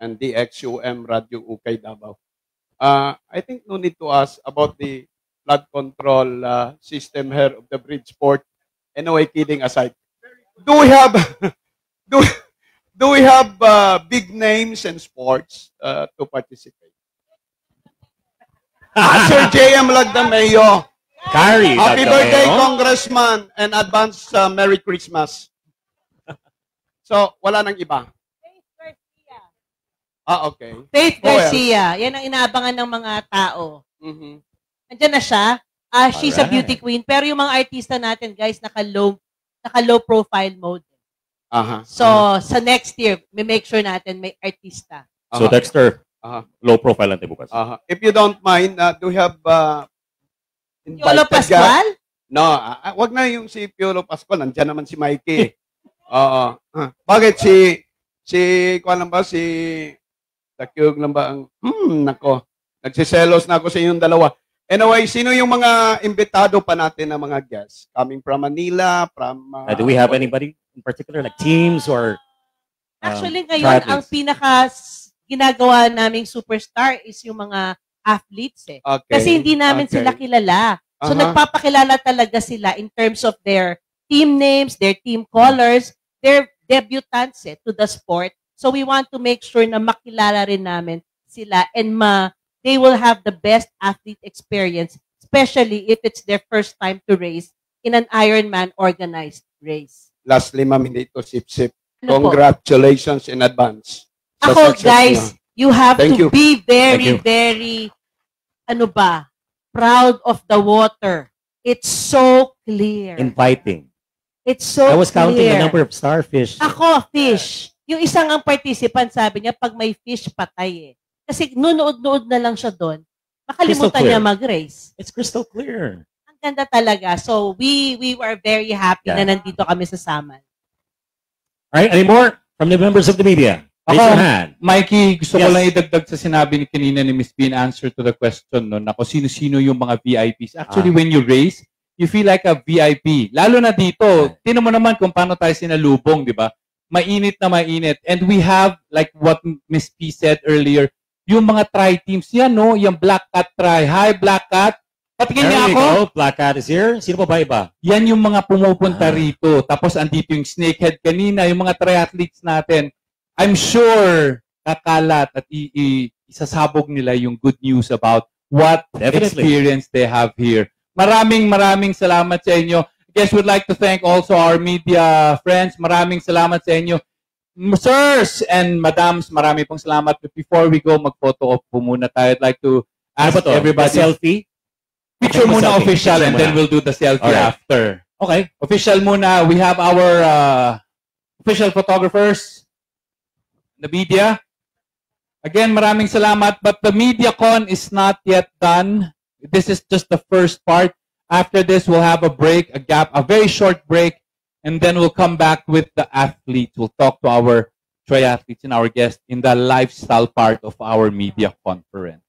and DXUM Radio Ukay Davao. I think no need to ask about the flood control system here of the Bridgeport. Anyway, kidding aside, do we have do we have big names and sports to participate? Sir J.M. Lagdameo. Kari Happy Lagdameo. birthday, Congressman, and advance Merry Christmas. So, wala nang iba. Okay. Faith Who else? Garcia. Yan ang inaabangan ng mga tao. Mhm. Nandiyan na siya. She's a beauty queen. Pero yung mga artista natin, guys, naka-low profile mode. Aha. So, sa next year, may make sure natin may artista. So Dexter, low profile lang tayo bukas. If you don't mind, do we have Piolo Pascual? No, wag na yung si Piolo Pascual. Nandiyan naman si Mikey. Oo. Bakit si kuan lang ba si Takyog lang ba ang nako. Nagsiselos na ako sa inyong dalawa. Anyway, sino yung mga imbitado pa natin na mga guests coming from Manila, from Do we have anybody in particular, like teams or Actually, ngayon, ang pinaka ginagawa naming superstar is yung mga athletes eh. Okay. Kasi hindi namin sila kilala. So, Aha. nagpapakilala talaga sila in terms of their team names, their team colors, their debutants to the sport. So, we want to make sure na makilala rin namin sila and they will have the best athlete experience, especially if it's their first time to race in an Ironman organized race. Lastly, ma'am, hindi ito sip-sip. Ano po? Congratulations in advance. sa Ako, success guys, niyo. you have Thank to you. be Thank you. very, proud of the water. It's so clear. inviting? It's so I was counting the clear. number of starfish. Ako, fish. Yung isang ang participant, sabi niya, pag may fish, patay eh. Kasi nunood-nood na lang siya doon. Makalimutan Crystal clear. niya mag-race. It's crystal clear. Ang ganda talaga. So, we were very happy Yeah. na nandito kami sa Samal. All right, any more from the members of the media? Raise your hand. Mikey, gusto ko Yes. lang idagdag sa sinabi ni kanina ni Miss B in answer to the question no, na kung sino-sino yung mga VIPs. Actually, when you race, you feel like a VIP. Lalo na dito, tinan mo naman kung paano tayo sinalubong, di ba? Mainit na mainit. And we have, like what Miss P said earlier, yung mga tri-teams yan, no? Yung Black Cat Tri. Hi, Black Cat. Patingin niya There you ako. go. Black Cat is here. Sino pa ba iba? Yan yung mga pumupunta rito. Tapos andito yung Snakehead kanina, yung mga triathletes natin. I'm sure kakalat at isasabog nila yung good news about what Definitely. experience they have here. Maraming salamat sa inyo. I guess we'd like to thank also our media friends. Maraming salamat sa inyo. Sirs and madams, marami pong salamat. But before we go, mag-photo op po muna tayo. I'd like to ask Ano ba to? everybody. A selfie? Picture Okay, muna selfie. official and Picture then muna. we'll do the selfie Alright. after. Okay. Official muna. We have our official photographers, the media. Again, maraming salamat. But the MediaCon is not yet done. This is just the first part. After this, we'll have a break, a gap, a very short break, and then we'll come back with the athletes. We'll talk to our triathletes and our guests in the lifestyle part of our media conference.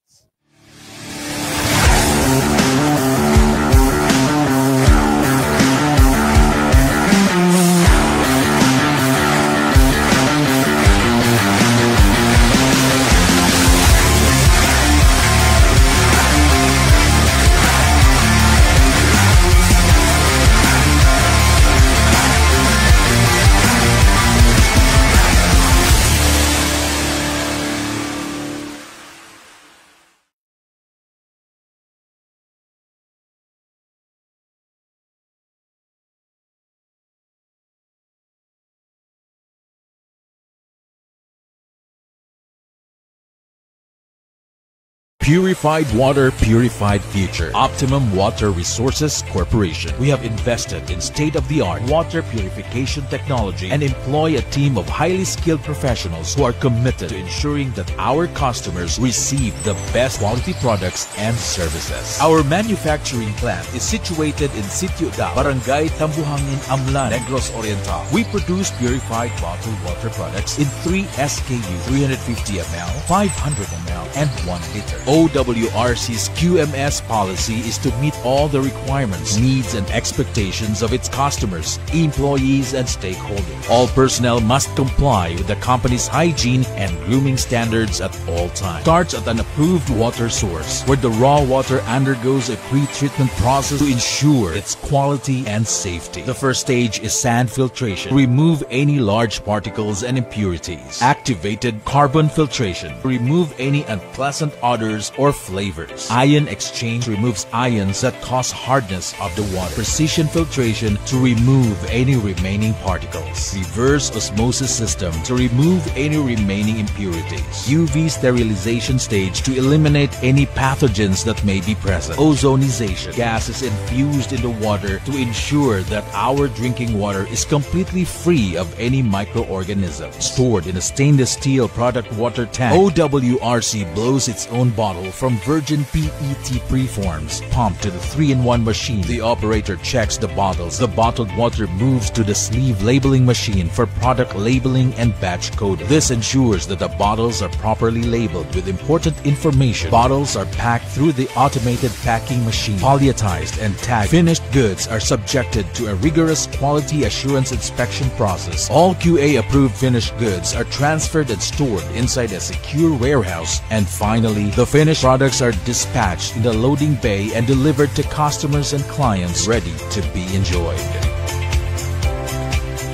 Purified water, purified future. Optimum Water Resources Corporation. We have invested in state-of-the-art water purification technology and employ a team of highly skilled professionals who are committed to ensuring that our customers receive the best quality products and services. Our manufacturing plant is situated in Sitio Da, Barangay Tambuhangin, Amlan, Negros Oriental. We produce purified bottled water products in 3 SKU, 350 ml, 500 ml, and 1 liter. OWRC's QMS policy is to meet all the requirements, needs, and expectations of its customers, employees, and stakeholders. All personnel must comply with the company's hygiene and grooming standards at all times. Starts at an approved water source, where the raw water undergoes a pre-treatment process to ensure its quality and safety. The first stage is sand filtration, to remove any large particles and impurities. Activated carbon filtration, to remove any unpleasant odors or flavors. Ion exchange removes ions that cause hardness of the water. Precision filtration to remove any remaining particles. Reverse osmosis system to remove any remaining impurities. UV sterilization stage to eliminate any pathogens that may be present. Ozonization. Gas is infused in the water to ensure that our drinking water is completely free of any microorganisms. Stored in a stainless steel product water tank. OWRC blows its own bottle from virgin PET preforms, pumped to the 3-in-1 machine. The operator checks the bottles. The bottled water moves to the sleeve labeling machine for product labeling and batch coding. This ensures that the bottles are properly labeled with important information. Bottles are packed through the automated packing machine, polyetized and tagged. Finished goods are subjected to a rigorous quality assurance inspection process. All QA-approved finished goods are transferred and stored inside a secure warehouse. And finally, the finished products are dispatched in the loading bay and delivered to customers and clients ready to be enjoyed.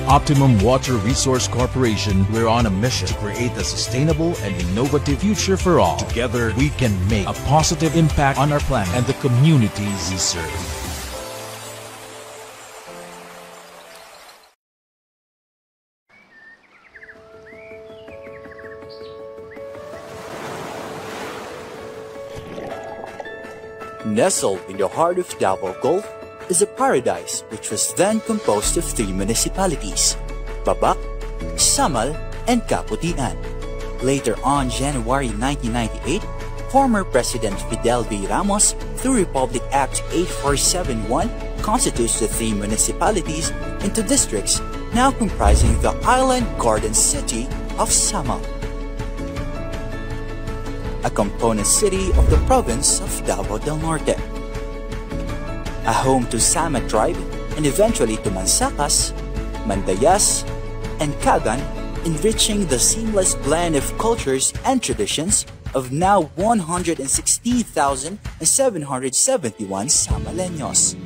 Optimum Water Resource Corporation, we're on a mission to create a sustainable and innovative future for all. Together, we can make a positive impact on our planet and the communities we serve. Nestled in the heart of Davao Gulf is a paradise which was then composed of 3 municipalities, Babac, Samal, and Kaputian. Later on, January 1998, former President Fidel V. Ramos, through Republic Act 8471, constitutes the 3 municipalities into districts now comprising the island garden city of Samal, a component city of the province of Davao del Norte, a home to Sama tribe and eventually to Mansakas, Mandayas, and Kagan, enriching the seamless blend of cultures and traditions of now 116,771 Samaleños.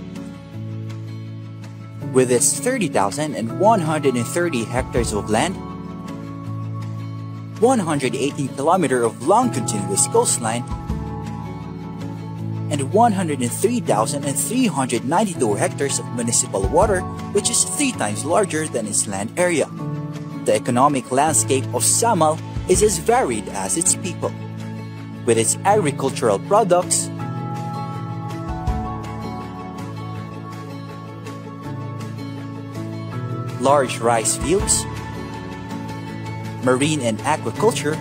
With its 30,130 hectares of land, 118 kilometers of long continuous coastline, and 103,392 hectares of municipal water, which is 3 times larger than its land area. The economic landscape of Samal is as varied as its people, with its agricultural products, large rice fields, marine and aquaculture,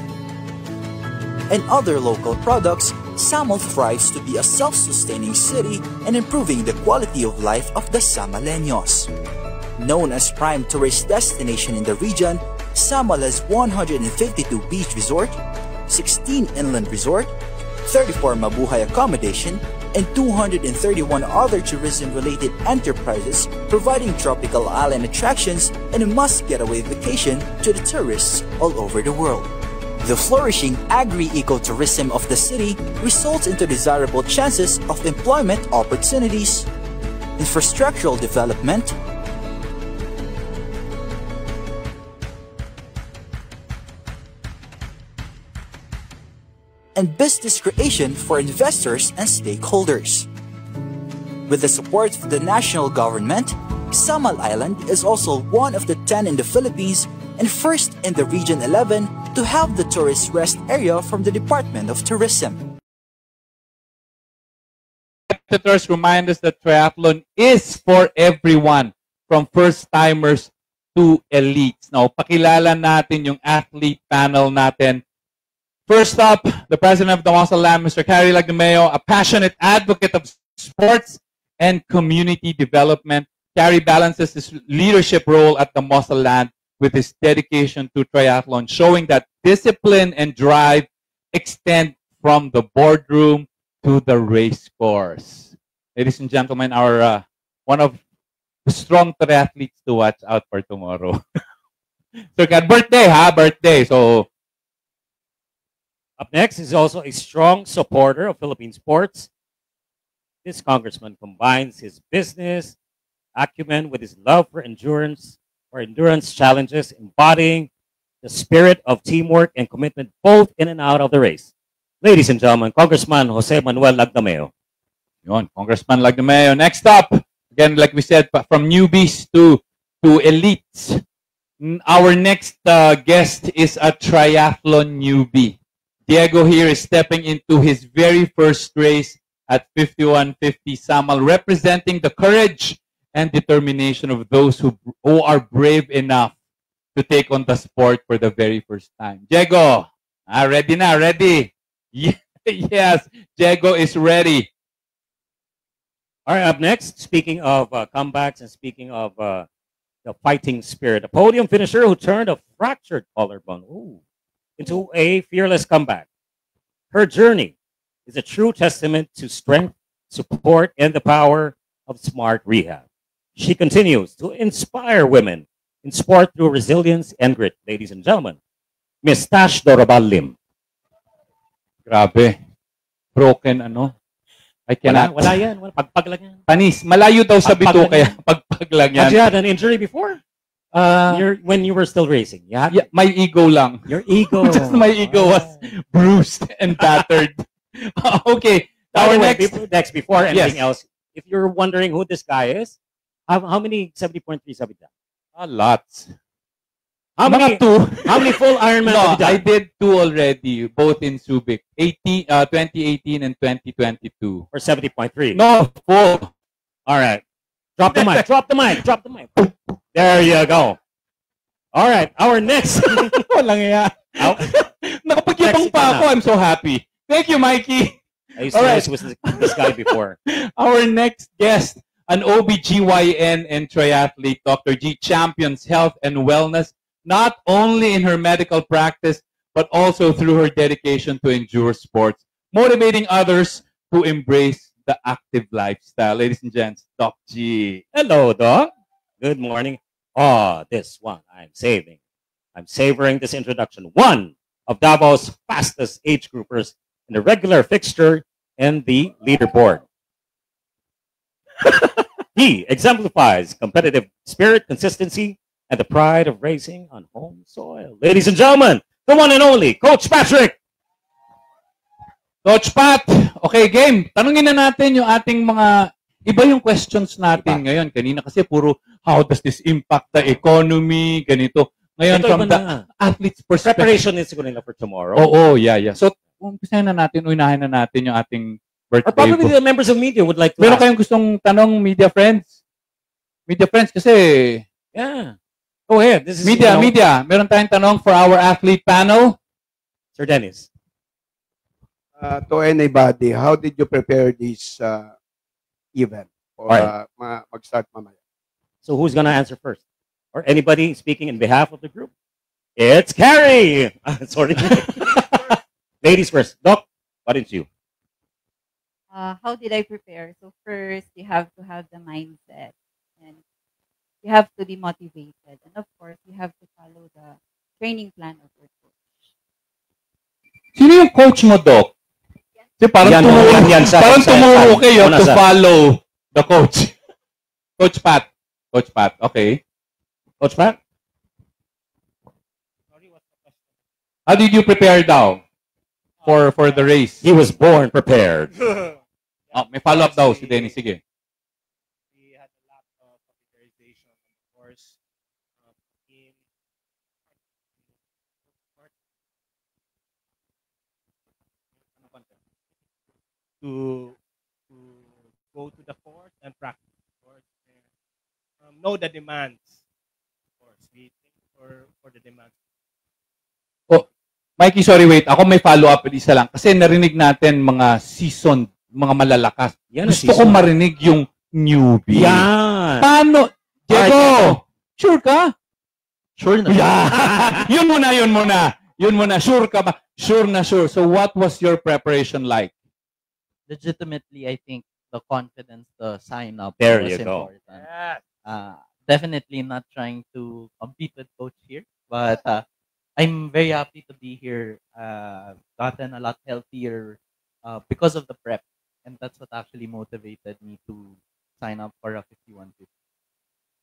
and other local products. Samal thrives to be a self-sustaining city and improving the quality of life of the Samaleños. Known as prime tourist destination in the region, Samal has 152 beach resort, 16 inland resort, 34 mabuhay accommodation, and 231 other tourism-related enterprises providing tropical island attractions and a must-getaway vacation to the tourists all over the world. The flourishing agri-ecotourism of the city results into desirable chances of employment opportunities, infrastructural development, and business creation for investors and stakeholders. With the support of the national government, Samal Island is also one of the 10 in the Philippines and first in the Region 11 to have the tourist rest area from the Department of Tourism. competitors remind us that triathlon is for everyone, from first-timers to elites. Now, pakilala natin yung athlete panel natin. First up, the president of the Mosaland, Mr. Carrie Lagdameo, a passionate advocate of sports and community development. Carrie balances his leadership role at the Mosaland with his dedication to triathlon, showing that discipline and drive extend from the boardroom to the race course. Ladies and gentlemen, our one of the strong triathletes to watch out for tomorrow. So, birthday. So, up next is also a strong supporter of Philippine sports. This congressman combines his business acumen with his love for endurance challenges, embodying the spirit of teamwork and commitment both in and out of the race. Ladies and gentlemen, Congressman Jose Manuel Lagdameo. Congressman Lagdameo. Next up, again, like we said, from newbies to elites. Our next guest is a triathlon newbie. Diego here is stepping into his very first race at 5150 Samal, representing the courage and determination of those who are brave enough to take on the sport for the very first time. Diego, ready na, ready? Yes, Diego is ready. All right, up next, speaking of comebacks and speaking of the fighting spirit, a podium finisher who turned a fractured collarbone into a fearless comeback. Her journey is a true testament to strength, support, and the power of smart rehab. She continues to inspire women in sport through resilience and grit. Ladies and gentlemen, Miss Tash Dorobal Lim. Grabe. Broken ano? I cannot. Wala yan. Pagpag lang yan. Panis. Malayo daw sa bito kaya pagpag lang yan. Had you had an injury before? When you were still racing? Yeah, my ego lang. Your ego. Just my ego was bruised and battered. Okay. Our next before anything Yes. else, if you're wondering who this guy is, how many 70.3 sabi ka? Lots. How many full Ironman No, have you done? I did 2 already, both in Subic. 2018 and 2022. Or 70.3? No, full. All right. Drop the mic. Drop the mic. Drop the mic. There you go. All right. Our next. Walang iya. Nakapagyapang pa ako. I'm so happy. Thank you, Mikey. I used to race with this guy before. Our next guest, an OBGYN and triathlete, Dr. G, champions health and wellness, not only in her medical practice, but also through her dedication to endure sports, motivating others to embrace the active lifestyle. Ladies and gents, Doc G. Hello, Doc. Good morning. Oh, this one I'm saving. I'm savoring this introduction. One of Davo's fastest age groupers in the regular fixture and the leaderboard. He exemplifies competitive spirit, consistency, and the pride of racing on home soil. Ladies and gentlemen, the one and only Coach Patrick. Coach Pat, okay, game. Tanungin na natin yung ating mga, iba yung questions natin ngayon. Kanina kasi puro, how does this impact the economy, ganito. Ngayon, Ito from iba the na. athlete's perspective. Preparation is siguro nila for tomorrow. Yeah. So, umpisahan na natin, unahin na natin yung ating birthday. Or probably the members of media would like to Meron ask. kayong gustong tanong, media friends? Media friends kasi... Yeah. Go ahead. This is, Media. Meron tayong tanong for our athlete panel. Sir Dennis. To anybody, how did you prepare this event? Or Right. mag-start mamaya? So who's going to answer first? Or anybody speaking in behalf of the group? It's Carrie. Sorry. Ladies first. Doc, why didn't you? How did I prepare? So first, you have to have the mindset, and you have to be motivated, and of course, you have to follow the training plan of your coach. Sino yung coach mo, Doc? Kasi parang yan, tumuro kayo, you have to Sir. follow the coach. Coach Pat. Okay. Coach Pat? How did you prepare daw for the race? He was born prepared. May follow-up daw si Dennis. Sige. to go to the course and practice the course. And, know the demands. Of course, we think for the demands. Oh, Mikey, sorry, wait. Ako may follow-up isa lang. Kasi narinig natin mga seasoned, mga malalakas. Yan, Gusto ko marinig yung newbie. Yan. Paano? Diego, sure ka? Sure na. Yeah. Yun muna. Sure ka ba? Sure na sure. So what was your preparation like? Legitimately, I think the confidence to sign up There was you go. important. Definitely not trying to compete with coach here, but I'm very happy to be here. Gotten a lot healthier because of the prep, and that's what actually motivated me to sign up for a 5150.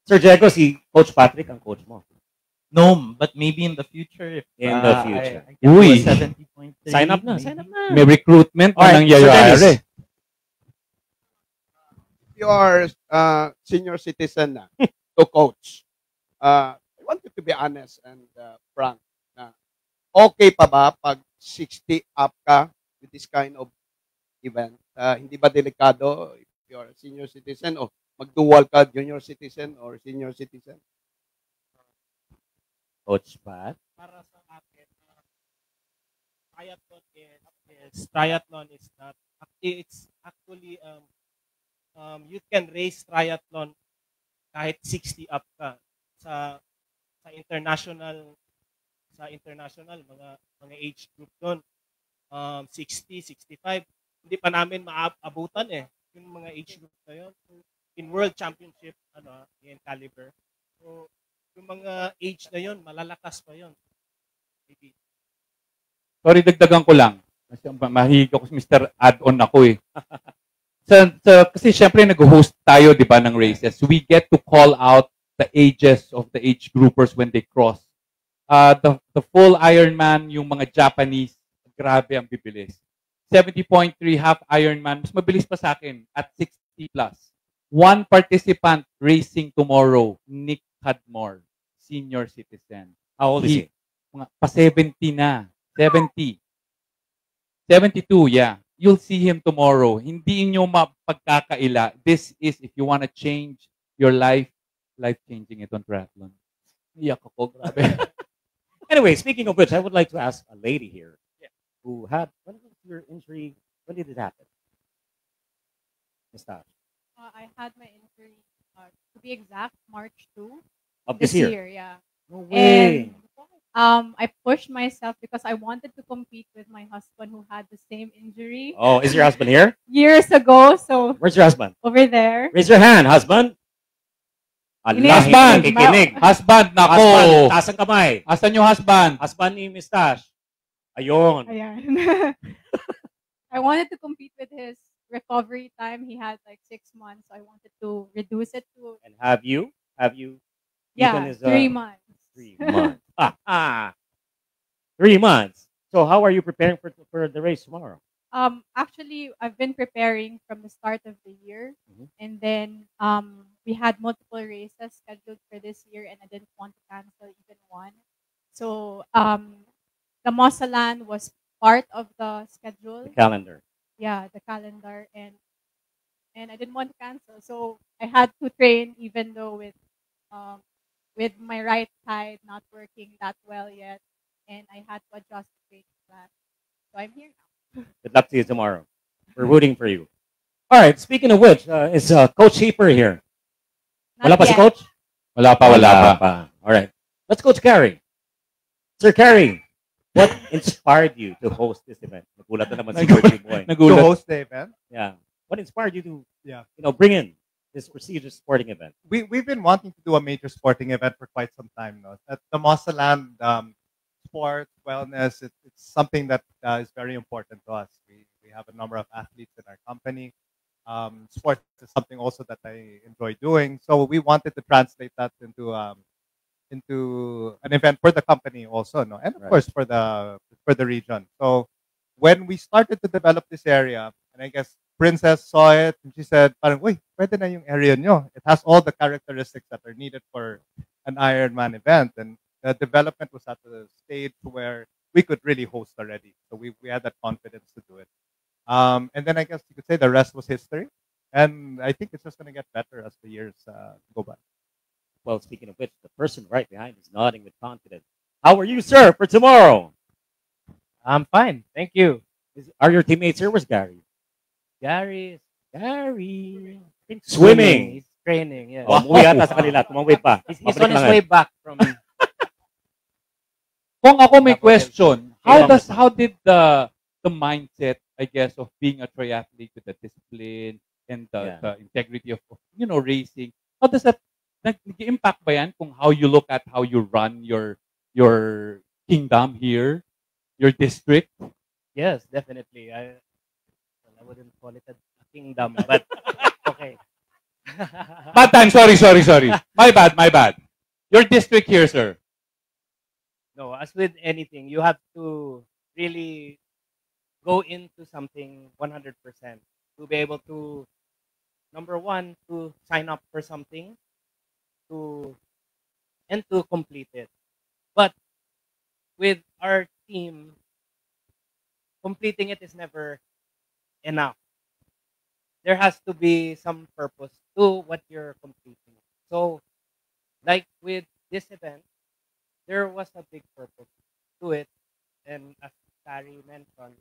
Sir Diego, si Coach Patrick ang coach mo. No, but maybe in the future, if In the future. I can do Uy. a 70.3. Sign up na, maybe. sign up na. May recruitment na Alright, nangyayari. Sir Dennis. You are senior citizen na to coach. I want you to be honest and frank. Na okay pa ba pag 60 up ka with this kind of event? Hindi ba delikado if you're a senior citizen o magdual ka junior citizen or senior citizen? Coach Pat? Para sa akin, triathlon is not. It's actually you can race triathlon kahit 60 up ka sa international mga age group doon. 60, 65. Hindi pa namin maabutan yung mga age group na yun. In World Championship in caliber. So yung mga age na yun, malalakas pa yun. Maybe. Sorry, dagdagan ko lang. Kasi mahilig ako, Mr. Add-on ako eh. Kasi syempre nag-host tayo, di ba, ng races. We get to call out the ages of the age groupers when they cross. The full Ironman, yung mga Japanese, grabe ang bibilis. 70.3 half Ironman, mas mabilis pa sa akin at 60 plus. One participant racing tomorrow, Nick Cadmore, senior citizen. How old is he? Mga pa-70 na. 70. 72, yeah. You'll see him tomorrow. Hindi inyo mapagkakaila. This is, if you want to change your life, life-changing itong triathlon. Iyak ako, grabe. Anyway, speaking of which, I would like to ask a lady here who had, when was your injury, when did it happen? Miss Tash? I had my injury, to be exact, March 2. Of this year? Yeah. No way. And I pushed myself because I wanted to compete with my husband who had the same injury. Oh, is your husband here? Years ago, so. Where's your husband? Over there. Raise your hand, husband. Husband! Husband, nako! Husband, taas ang kamay. Asan yung husband? Husband ni Miss Tash. Ayun. Ayan. I wanted to compete with his recovery time. He had like 6 months. So I wanted to reduce it to. And have you? Yeah, Ethan is, 3 months. 3 months. 3 months. So how are you preparing for the race tomorrow? Actually, I've been preparing from the start of the year, and then we had multiple races scheduled for this year, and I didn't want to cancel even one. So the Mosalan was part of the schedule. The calendar. Yeah, the calendar, and I didn't want to cancel, so I had to train even though with my right side not working that well yet, and I had to adjust the training plan. So I'm here now. Good luck to you tomorrow. We're rooting for you. All right, speaking of which, is Coach Heeper here? Not Wala pa si yet. Coach? Wala pa. All right. Let's go to Carrie. Sir Carrie, what inspired you to host this event? Nagulat na naman si Coach Boy. To host the event? Yeah. What inspired you to Yeah. bring in this prestigious sporting event? We've been wanting to do a major sporting event for quite some time now. At the Mosaland, sports, wellness, it's something that is very important to us. We have a number of athletes in our company. Sports is something also that I enjoy doing. So we wanted to translate that into an event for the company also, no? And of Right. course for the region. So when we started to develop this area, and I guess Princess saw it and she said, parang, uy, pwede na yung area nyo. It has all the characteristics that are needed for an Ironman event. And the development was at the stage where we could really host already. So we had that confidence to do it. And then I guess you could say the rest was history. And I think it's just going to get better as the years go by. Well, speaking of which, the person right behind is nodding with confidence. How are you, sir, for tomorrow? I'm fine. Thank you. Are your teammates here? Where's Gary? Gary. Swimming. He's training, yeah. Oh, umuwi ata sa kanila. Tumawid pa. He's Babalik on his lang way yan. back from... Kung ako may question, Yeah. how did the mindset, I guess, of being a triathlete with the discipline and the integrity of racing, how does that nag-impact ba yan kung how you look at how you run your kingdom here, your district? Yes, definitely. I wouldn't call it a kingdom, but okay. Bad time. Sorry. My bad. Your district here, sir. No, as with anything, you have to really go into something 100% to be able to, number one, to sign up for something, and to complete it. But with our team, completing it is never enough. There has to be some purpose to what you're completing. So, like with this event, there was a big purpose to it. And as Carrie mentioned,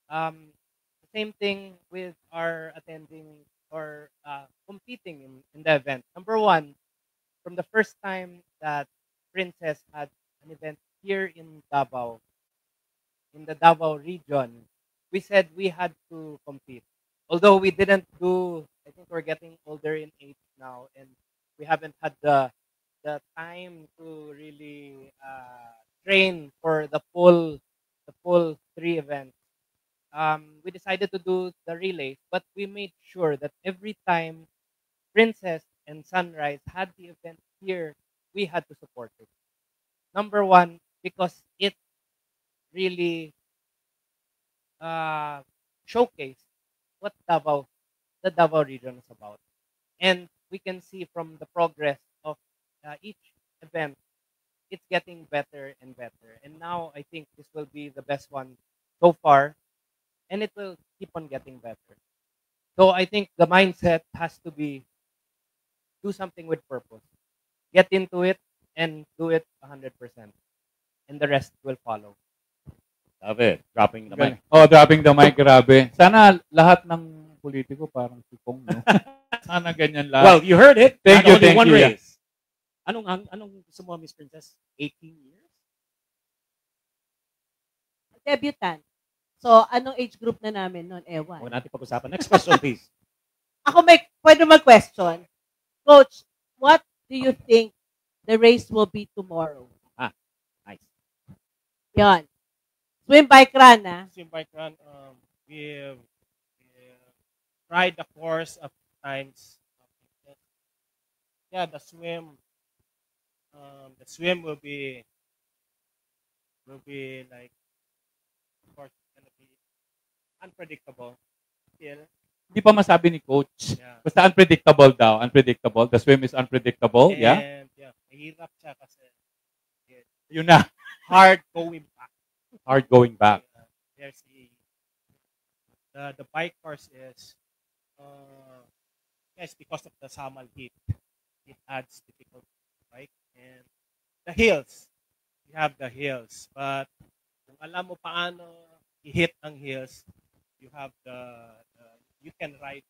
the same thing with our attending or competing in the event. Number one, from the first time that Princess had an event here in Davao, in the Davao region, we said we had to compete. Although we didn't do, I think we're getting older in age now, and we haven't had the time to really train for the full 3 events. We decided to do the relays, but we made sure that every time Princess and Sunrise had the event here, we had to support it. Number one, because it really showcased what the Davao region is about. And we can see from the progress of each event, it's getting better and better. And now I think this will be the best one so far, and it will keep on getting better. So I think the mindset has to be do something with purpose. Get into it and do it 100%. And the rest will follow. Love it. Dropping the mic. Oh, dropping the mic, grabe. Sana lahat ng politiko parang si Kong, no? Sana ganyan lahat. Well, you heard it. Thank Not you, only thank one you. race. Anong gusto mo, Miss Princess? 18 years? Debutant. So, anong age group na namin noon? Ewan. Huwag natin pag-usapan. Next question, please. Ako pwede mag-question. Coach, what do you think the race will be tomorrow? Nice. Yan. Swim, bike, run, ah. Swim, bike, run. We've tried the course of times. Yeah, the swim. The swim will be like, of course, it's gonna be unpredictable. Still, Hindi pa masabi ni coach. Yeah. Basta unpredictable daw. Unpredictable. The swim is unpredictable. Yeah? and yeah, mahirap siya kasi Yun na. hard going back. Hard going back. There's the bike course is yes, because of the Samal heat, it adds difficulty to the bike. And the hills, you have the hills, but kung alam mo paano i-hit ang hills, you have you can ride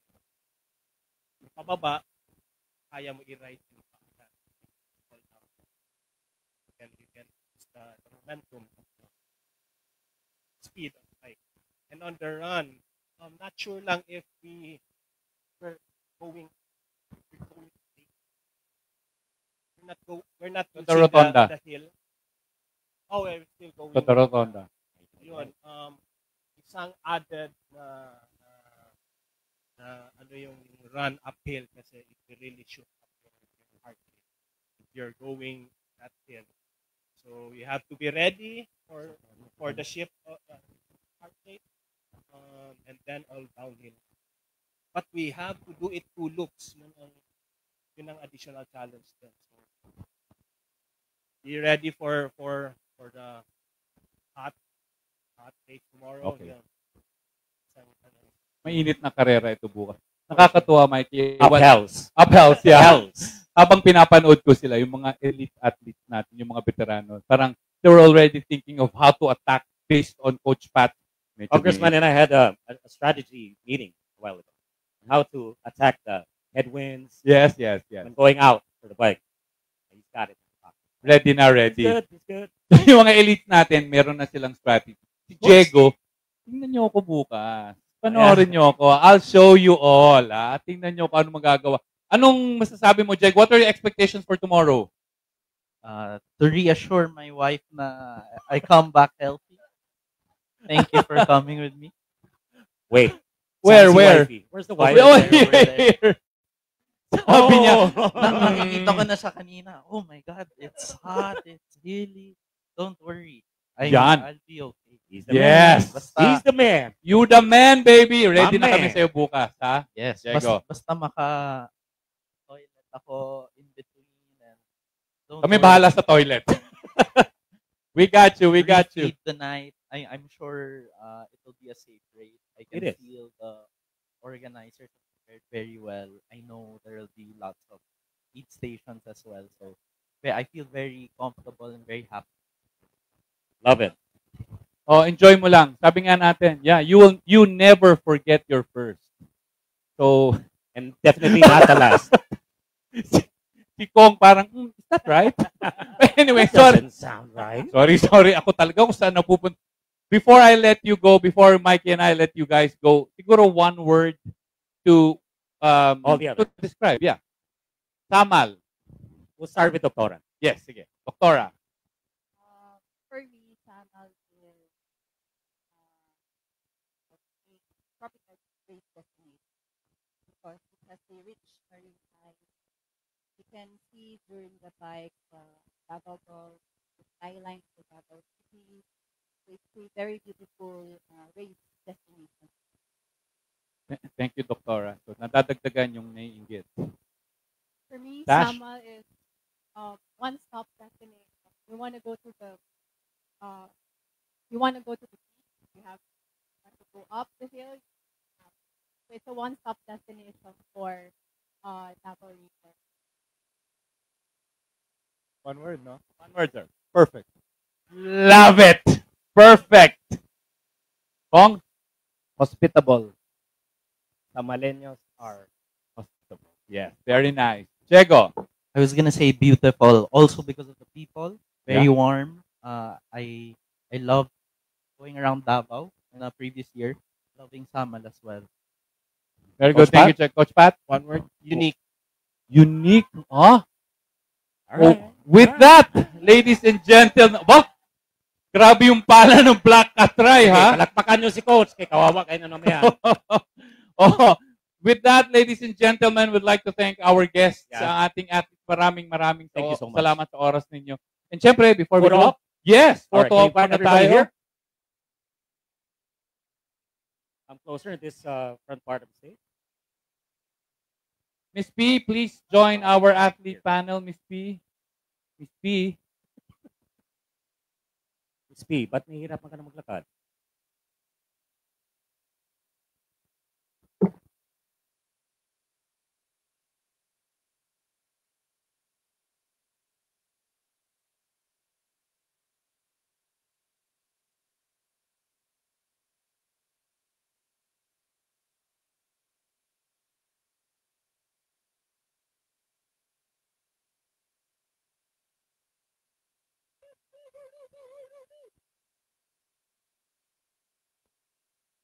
yung pababa, kaya mo i-ride yung pababa. You can use the momentum of the speed of the bike. And on the run, I'm not sure lang if we're going we're not To using the rotonda. the hill. Oh, we're still going. To the rotonda. Yun, isang added na ano yung run uphill kasi it will really shoot up your heart rate if you're going that hill. So you have to be ready for the shift of heart rate and then all downhill. But we have to do it 2 loops. Yun ang additional challenge din. So, be ready for the hot race tomorrow. Okay. Yeah. Mainit na karera ito bukas. Nakakatuwa, Mikey. Uphels. Uphels, yeah. Uphels. Habang pinapanood ko sila, yung mga elite athletes natin, yung mga veterano, parang they were already thinking of how to attack based on Coach Pat. Congressman and I had a strategy meeting a while ago on how to attack the headwinds. Yes. When going out for the bike. He's got it. Ready na ready. He's good. Yung mga elite natin, meron na silang strategy. Si Diego, tingnan niyo ako bukas. Panoorin niyo ako. I'll show you all. Tingnan niyo kung ano magagawa. Anong masasabi mo, Jeg? What are your expectations for tomorrow? To reassure my wife na I come back healthy. Thank you for coming with me. Wait. Where? Where's the wife? Here. Sabi niya. Nakikita ko na siya kanina. Oh my God, it's hot. It's really. Don't worry. I'll be okay. He's the man. He's the man. You the man, baby. Ready na kami sa'yo bukas, ha? Yes. Diego. Basta maka-toilet ako in between. And don't Kami worry. bahala sa toilet. We got you. Sleep tonight. I'm sure it will be a safe race. I can It is. feel the organizers prepared very well. I know there will be lots of eat stations as well. So I feel very comfortable and very happy. Love it. Oh, enjoy mo lang. Sabi nga natin, you never forget your first. So, and definitely not the last. Si Kong parang, is that right? Anyway, That sorry. doesn't sound right. Sorry. Ako talaga kung saan napupunta. Before I let you go, before Mikey and I let you guys go, siguro one word to All the to describe. Yeah. Samal. We'll start with Doctora. Yes, sige. Doctora. For me, Samal is a tropical space destination because it has a rich marine life. You can see during the bike Davao, the skyline of Davao City. So it's a very beautiful race destination. Thank you, Doctora. So, nadadagdagan yung naiinggit. For me, Dash. Samal is one-stop destination. You want to go to the beach. You have to go up the hill. So it's a one-stop destination for Davao region. One word, no? One word, sir. Perfect. Love it. Perfect. Kong? Hospitable. Samaleños are hospitable. Yes, very nice. Diego? I was gonna say beautiful, also because of the people. Very Yeah. warm. I love going around Davao in the previous year. Loving Samal as well. Very good. Thank you, Jack. Coach Pat? One word. Unique. Unique. Oh. Alright. With that, ladies and gentlemen, grabe yung pala ng Black Katray, ha? Palakpakan nyo si Coach. Kay kawawa kayo na mamaya. With that, ladies and gentlemen, we'd like to thank our guests sa ating athletes. Maraming Thank you so much. salamat sa oras ninyo. And syempre, before we Photo go, op? yes, Alright, photo can you op find na everybody tayo. here? I'm closer in this front part of the stage. Miss P, please join our athlete panel, Miss P. Miss P. Miss P, ba't nahihirapan ka na maglakad?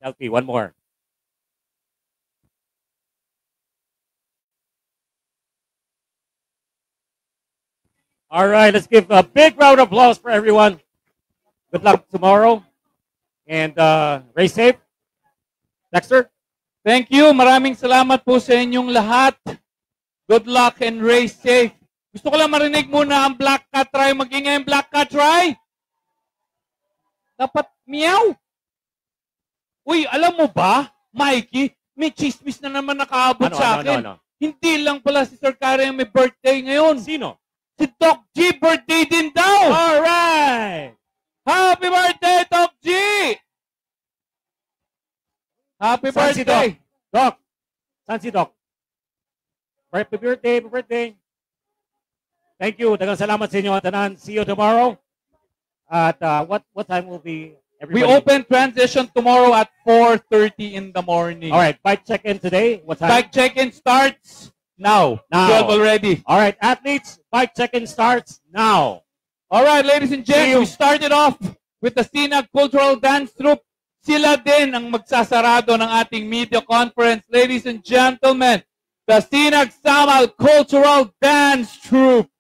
LP, one more. All right, let's give a big round of applause for everyone. Good luck tomorrow. And race safe. Dexter? Thank you. Maraming salamat po sa inyong lahat. Good luck and race safe. Gusto ko lang marinig muna ang Black Cat Try. Mag-ingay ang Black Cat Try. Dapat meow. Uy, alam mo ba, Mikey, may chismis na naman nakaabot sa akin. Hindi lang pala si Sir Karen may birthday ngayon. Sino? Si Doc G, birthday din daw. All right. Happy birthday, Doc G. Happy Saan si birthday. Doc? Saan si Doc? Happy birthday, happy birthday. Thank you. Daghang salamat sa inyo, tanan. See you tomorrow. At what time will be We everybody? open transition tomorrow at 4:30 in the morning. All right, bike check-in today. What time? Bike check-in starts now. Now. 12 already. All right, athletes, bike check-in starts now. All right, ladies and gents, we started off with the Sinag Cultural Dance Troupe. Sila din ang magsasarado ng ating media conference. Ladies and gentlemen, the Sinag Samal Cultural Dance Troupe.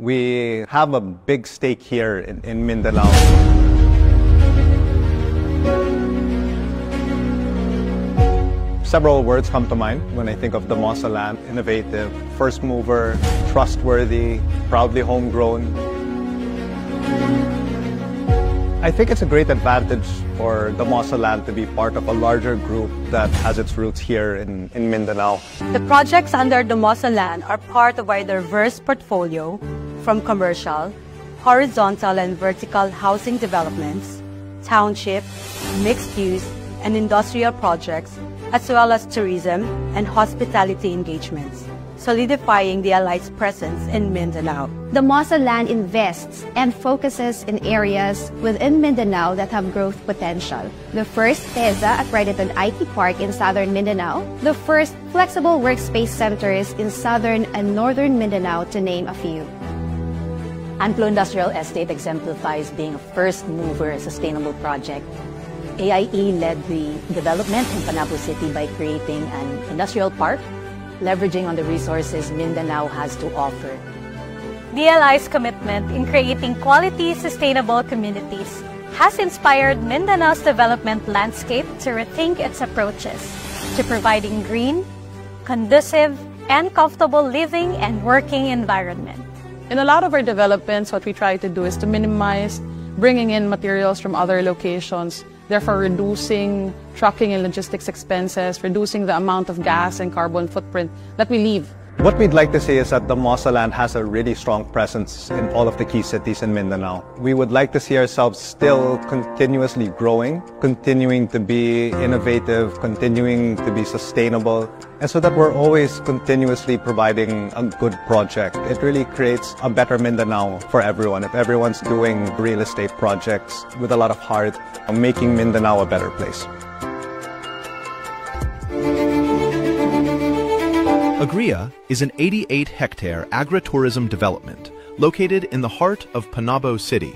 We have a big stake here in Mindanao. Several words come to mind when I think of Damosa Land: innovative, first mover, trustworthy, proudly homegrown. I think it's a great advantage for Damosa Land to be part of a larger group that has its roots here in Mindanao. The projects under Damosa Land are part of our diverse portfolio from commercial, horizontal and vertical housing developments, township, mixed use, and industrial projects, as well as tourism and hospitality engagements, solidifying the Allied's presence in Mindanao. Damosa Land invests and focuses in areas within Mindanao that have growth potential. The first TESA accredited IT park in southern Mindanao, the first flexible workspace centers in southern and northern Mindanao, to name a few. Anclo Industrial Estate exemplifies being a first mover sustainable project. AIE led the development in Panabo City by creating an industrial park, leveraging on the resources Mindanao has to offer. DLI's commitment in creating quality, sustainable communities has inspired Mindanao's development landscape to rethink its approaches to providing green, conducive, and comfortable living and working environment. In a lot of our developments, what we try to do is to minimize bringing in materials from other locations, therefore reducing trucking and logistics expenses, reducing the amount of gas and carbon footprint that we leave. What we'd like to say is that Damosa Land has a really strong presence in all of the key cities in Mindanao. We would like to see ourselves still continuously growing, continuing to be innovative, continuing to be sustainable, and so that we're always continuously providing a good project. It really creates a better Mindanao for everyone. If everyone's doing real estate projects with a lot of heart, making Mindanao a better place. Agria is an 88-hectare agritourism development located in the heart of Panabo City.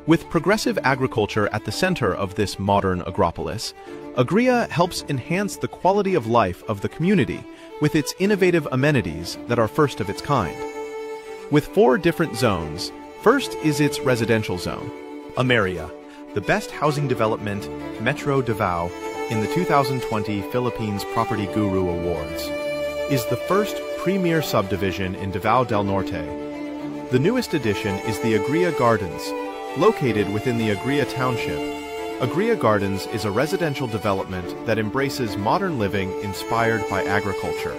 With progressive agriculture at the center of this modern agropolis, Agria helps enhance the quality of life of the community with its innovative amenities that are first of its kind. With 4 different zones, first is its residential zone, Ameria, the best housing development, Metro Davao, in the 2020 Philippines Property Guru Awards, is the first premier subdivision in Davao del Norte. The newest addition is the Agria Gardens, located within the Agria Township. Agria Gardens is a residential development that embraces modern living inspired by agriculture.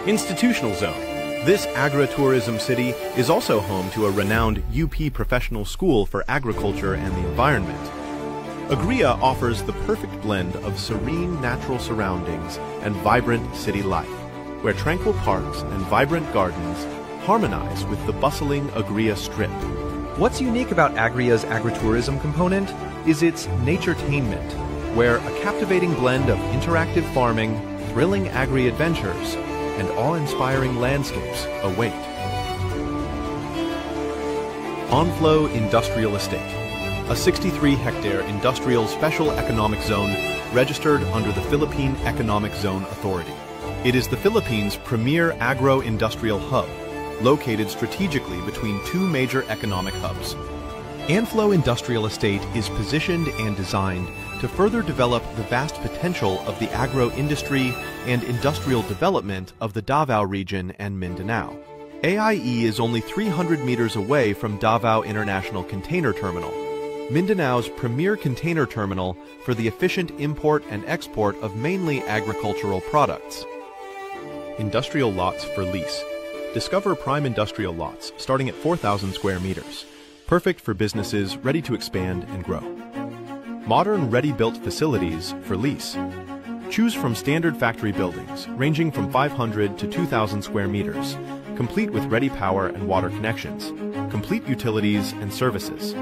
Institutional Zone. This agritourism city is also home to a renowned UP professional school for agriculture and the environment. Agria offers the perfect blend of serene natural surroundings and vibrant city life, where tranquil parks and vibrant gardens harmonize with the bustling Agria Strip. What's unique about Agria's agritourism component is its naturetainment, where a captivating blend of interactive farming, thrilling agri-adventures, and awe-inspiring landscapes await. Onflow Industrial Estate, a 63-hectare industrial special economic zone registered under the Philippine Economic Zone Authority. It is the Philippines' premier agro-industrial hub, located strategically between 2 major economic hubs. Onflow Industrial Estate is positioned and designed to further develop the vast potential of the agro-industry and industrial development of the Davao region and Mindanao. AIE is only 300 meters away from Davao International Container Terminal, Mindanao's premier container terminal for the efficient import and export of mainly agricultural products. Industrial lots for lease. Discover prime industrial lots starting at 4,000 square meters, perfect for businesses ready to expand and grow. Modern ready-built facilities for lease. Choose from standard factory buildings ranging from 500 to 2,000 square meters, complete with ready power and water connections, complete utilities and services.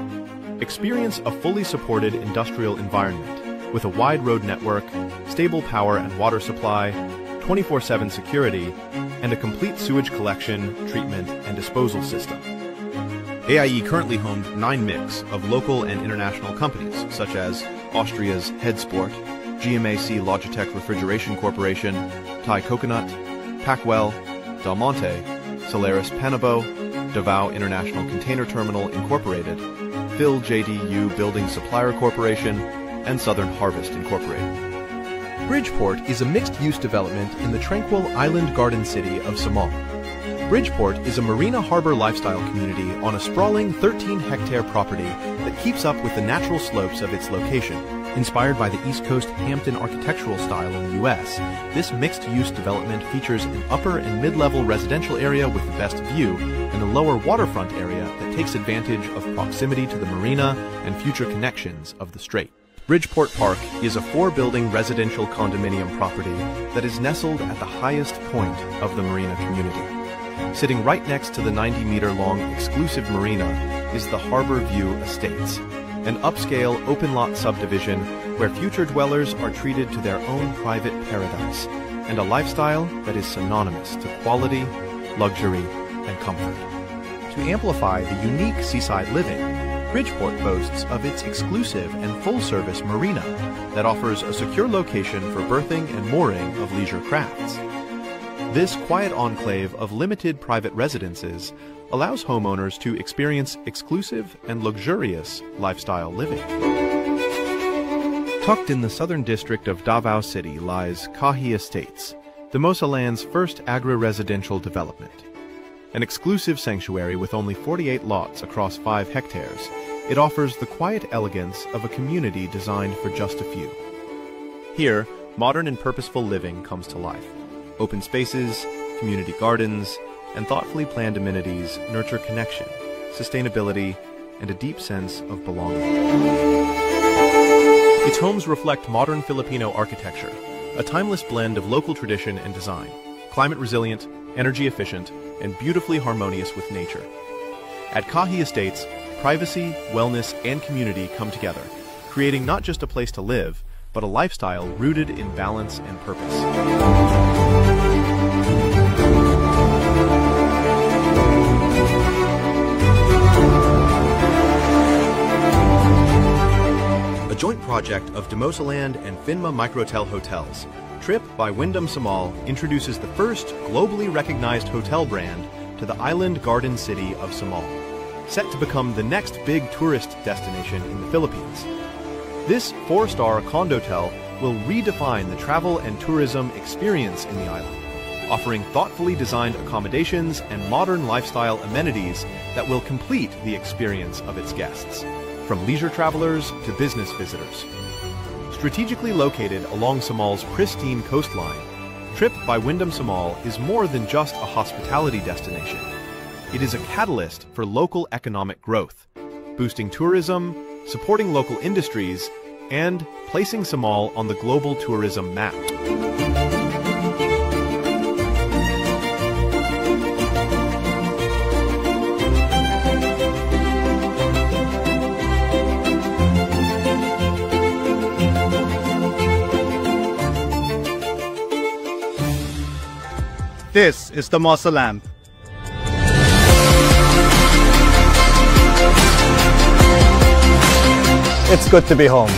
Experience a fully supported industrial environment with a wide road network, stable power and water supply, 24/7 security, and a complete sewage collection, treatment, and disposal system. AIE currently homes 9 mix of local and international companies such as Austria's Headsport, GMAC Logitech Refrigeration Corporation, Thai Coconut, Pacwell, Del Monte, Solaris Panabo, Davao International Container Terminal Incorporated, Phil JDU Building Supplier Corporation, and Southern Harvest Incorporated. Bridgeport is a mixed-use development in the tranquil island garden city of Samal. Bridgeport is a marina harbor lifestyle community on a sprawling 13-hectare property that keeps up with the natural slopes of its location. Inspired by the East Coast Hampton architectural style in the U.S., this mixed-use development features an upper and mid-level residential area with the best view and a lower waterfront area that takes advantage of proximity to the marina and future connections of the strait. Bridgeport Park is a 4-building residential condominium property that is nestled at the highest point of the marina community. Sitting right next to the 90-meter-long exclusive marina is the Harbor View Estates, an upscale open-lot subdivision where future dwellers are treated to their own private paradise, and a lifestyle that is synonymous to quality, luxury, and comfort. To amplify the unique seaside living, Bridgeport boasts of its exclusive and full-service marina that offers a secure location for berthing and mooring of leisure crafts. This quiet enclave of limited private residences allows homeowners to experience exclusive and luxurious lifestyle living. Tucked in the southern district of Davao City lies Kahi Estates, Damosaland's first agro-residential development. An exclusive sanctuary with only 48 lots across 5 hectares, it offers the quiet elegance of a community designed for just a few. Here, modern and purposeful living comes to life. Open spaces, community gardens, and thoughtfully planned amenities nurture connection, sustainability, and a deep sense of belonging. Its homes reflect modern Filipino architecture, a timeless blend of local tradition and design, climate resilient, energy efficient, and beautifully harmonious with nature. At Kahi Estates, privacy, wellness, and community come together, creating not just a place to live, but a lifestyle rooted in balance and purpose. A joint project of Damosaland and Finma Microtel Hotels, Trip by Wyndham Samal introduces the first globally recognized hotel brand to the island garden city of Samal, set to become the next big tourist destination in the Philippines. This 4-star condotel will redefine the travel and tourism experience in the island, offering thoughtfully designed accommodations and modern lifestyle amenities that will complete the experience of its guests, from leisure travelers to business visitors. Strategically located along Samal's pristine coastline, Trip by Wyndham Samal is more than just a hospitality destination. It is a catalyst for local economic growth, boosting tourism, supporting local industries, and placing Samal on the global tourism map. This is Damosaland. It's good to be home.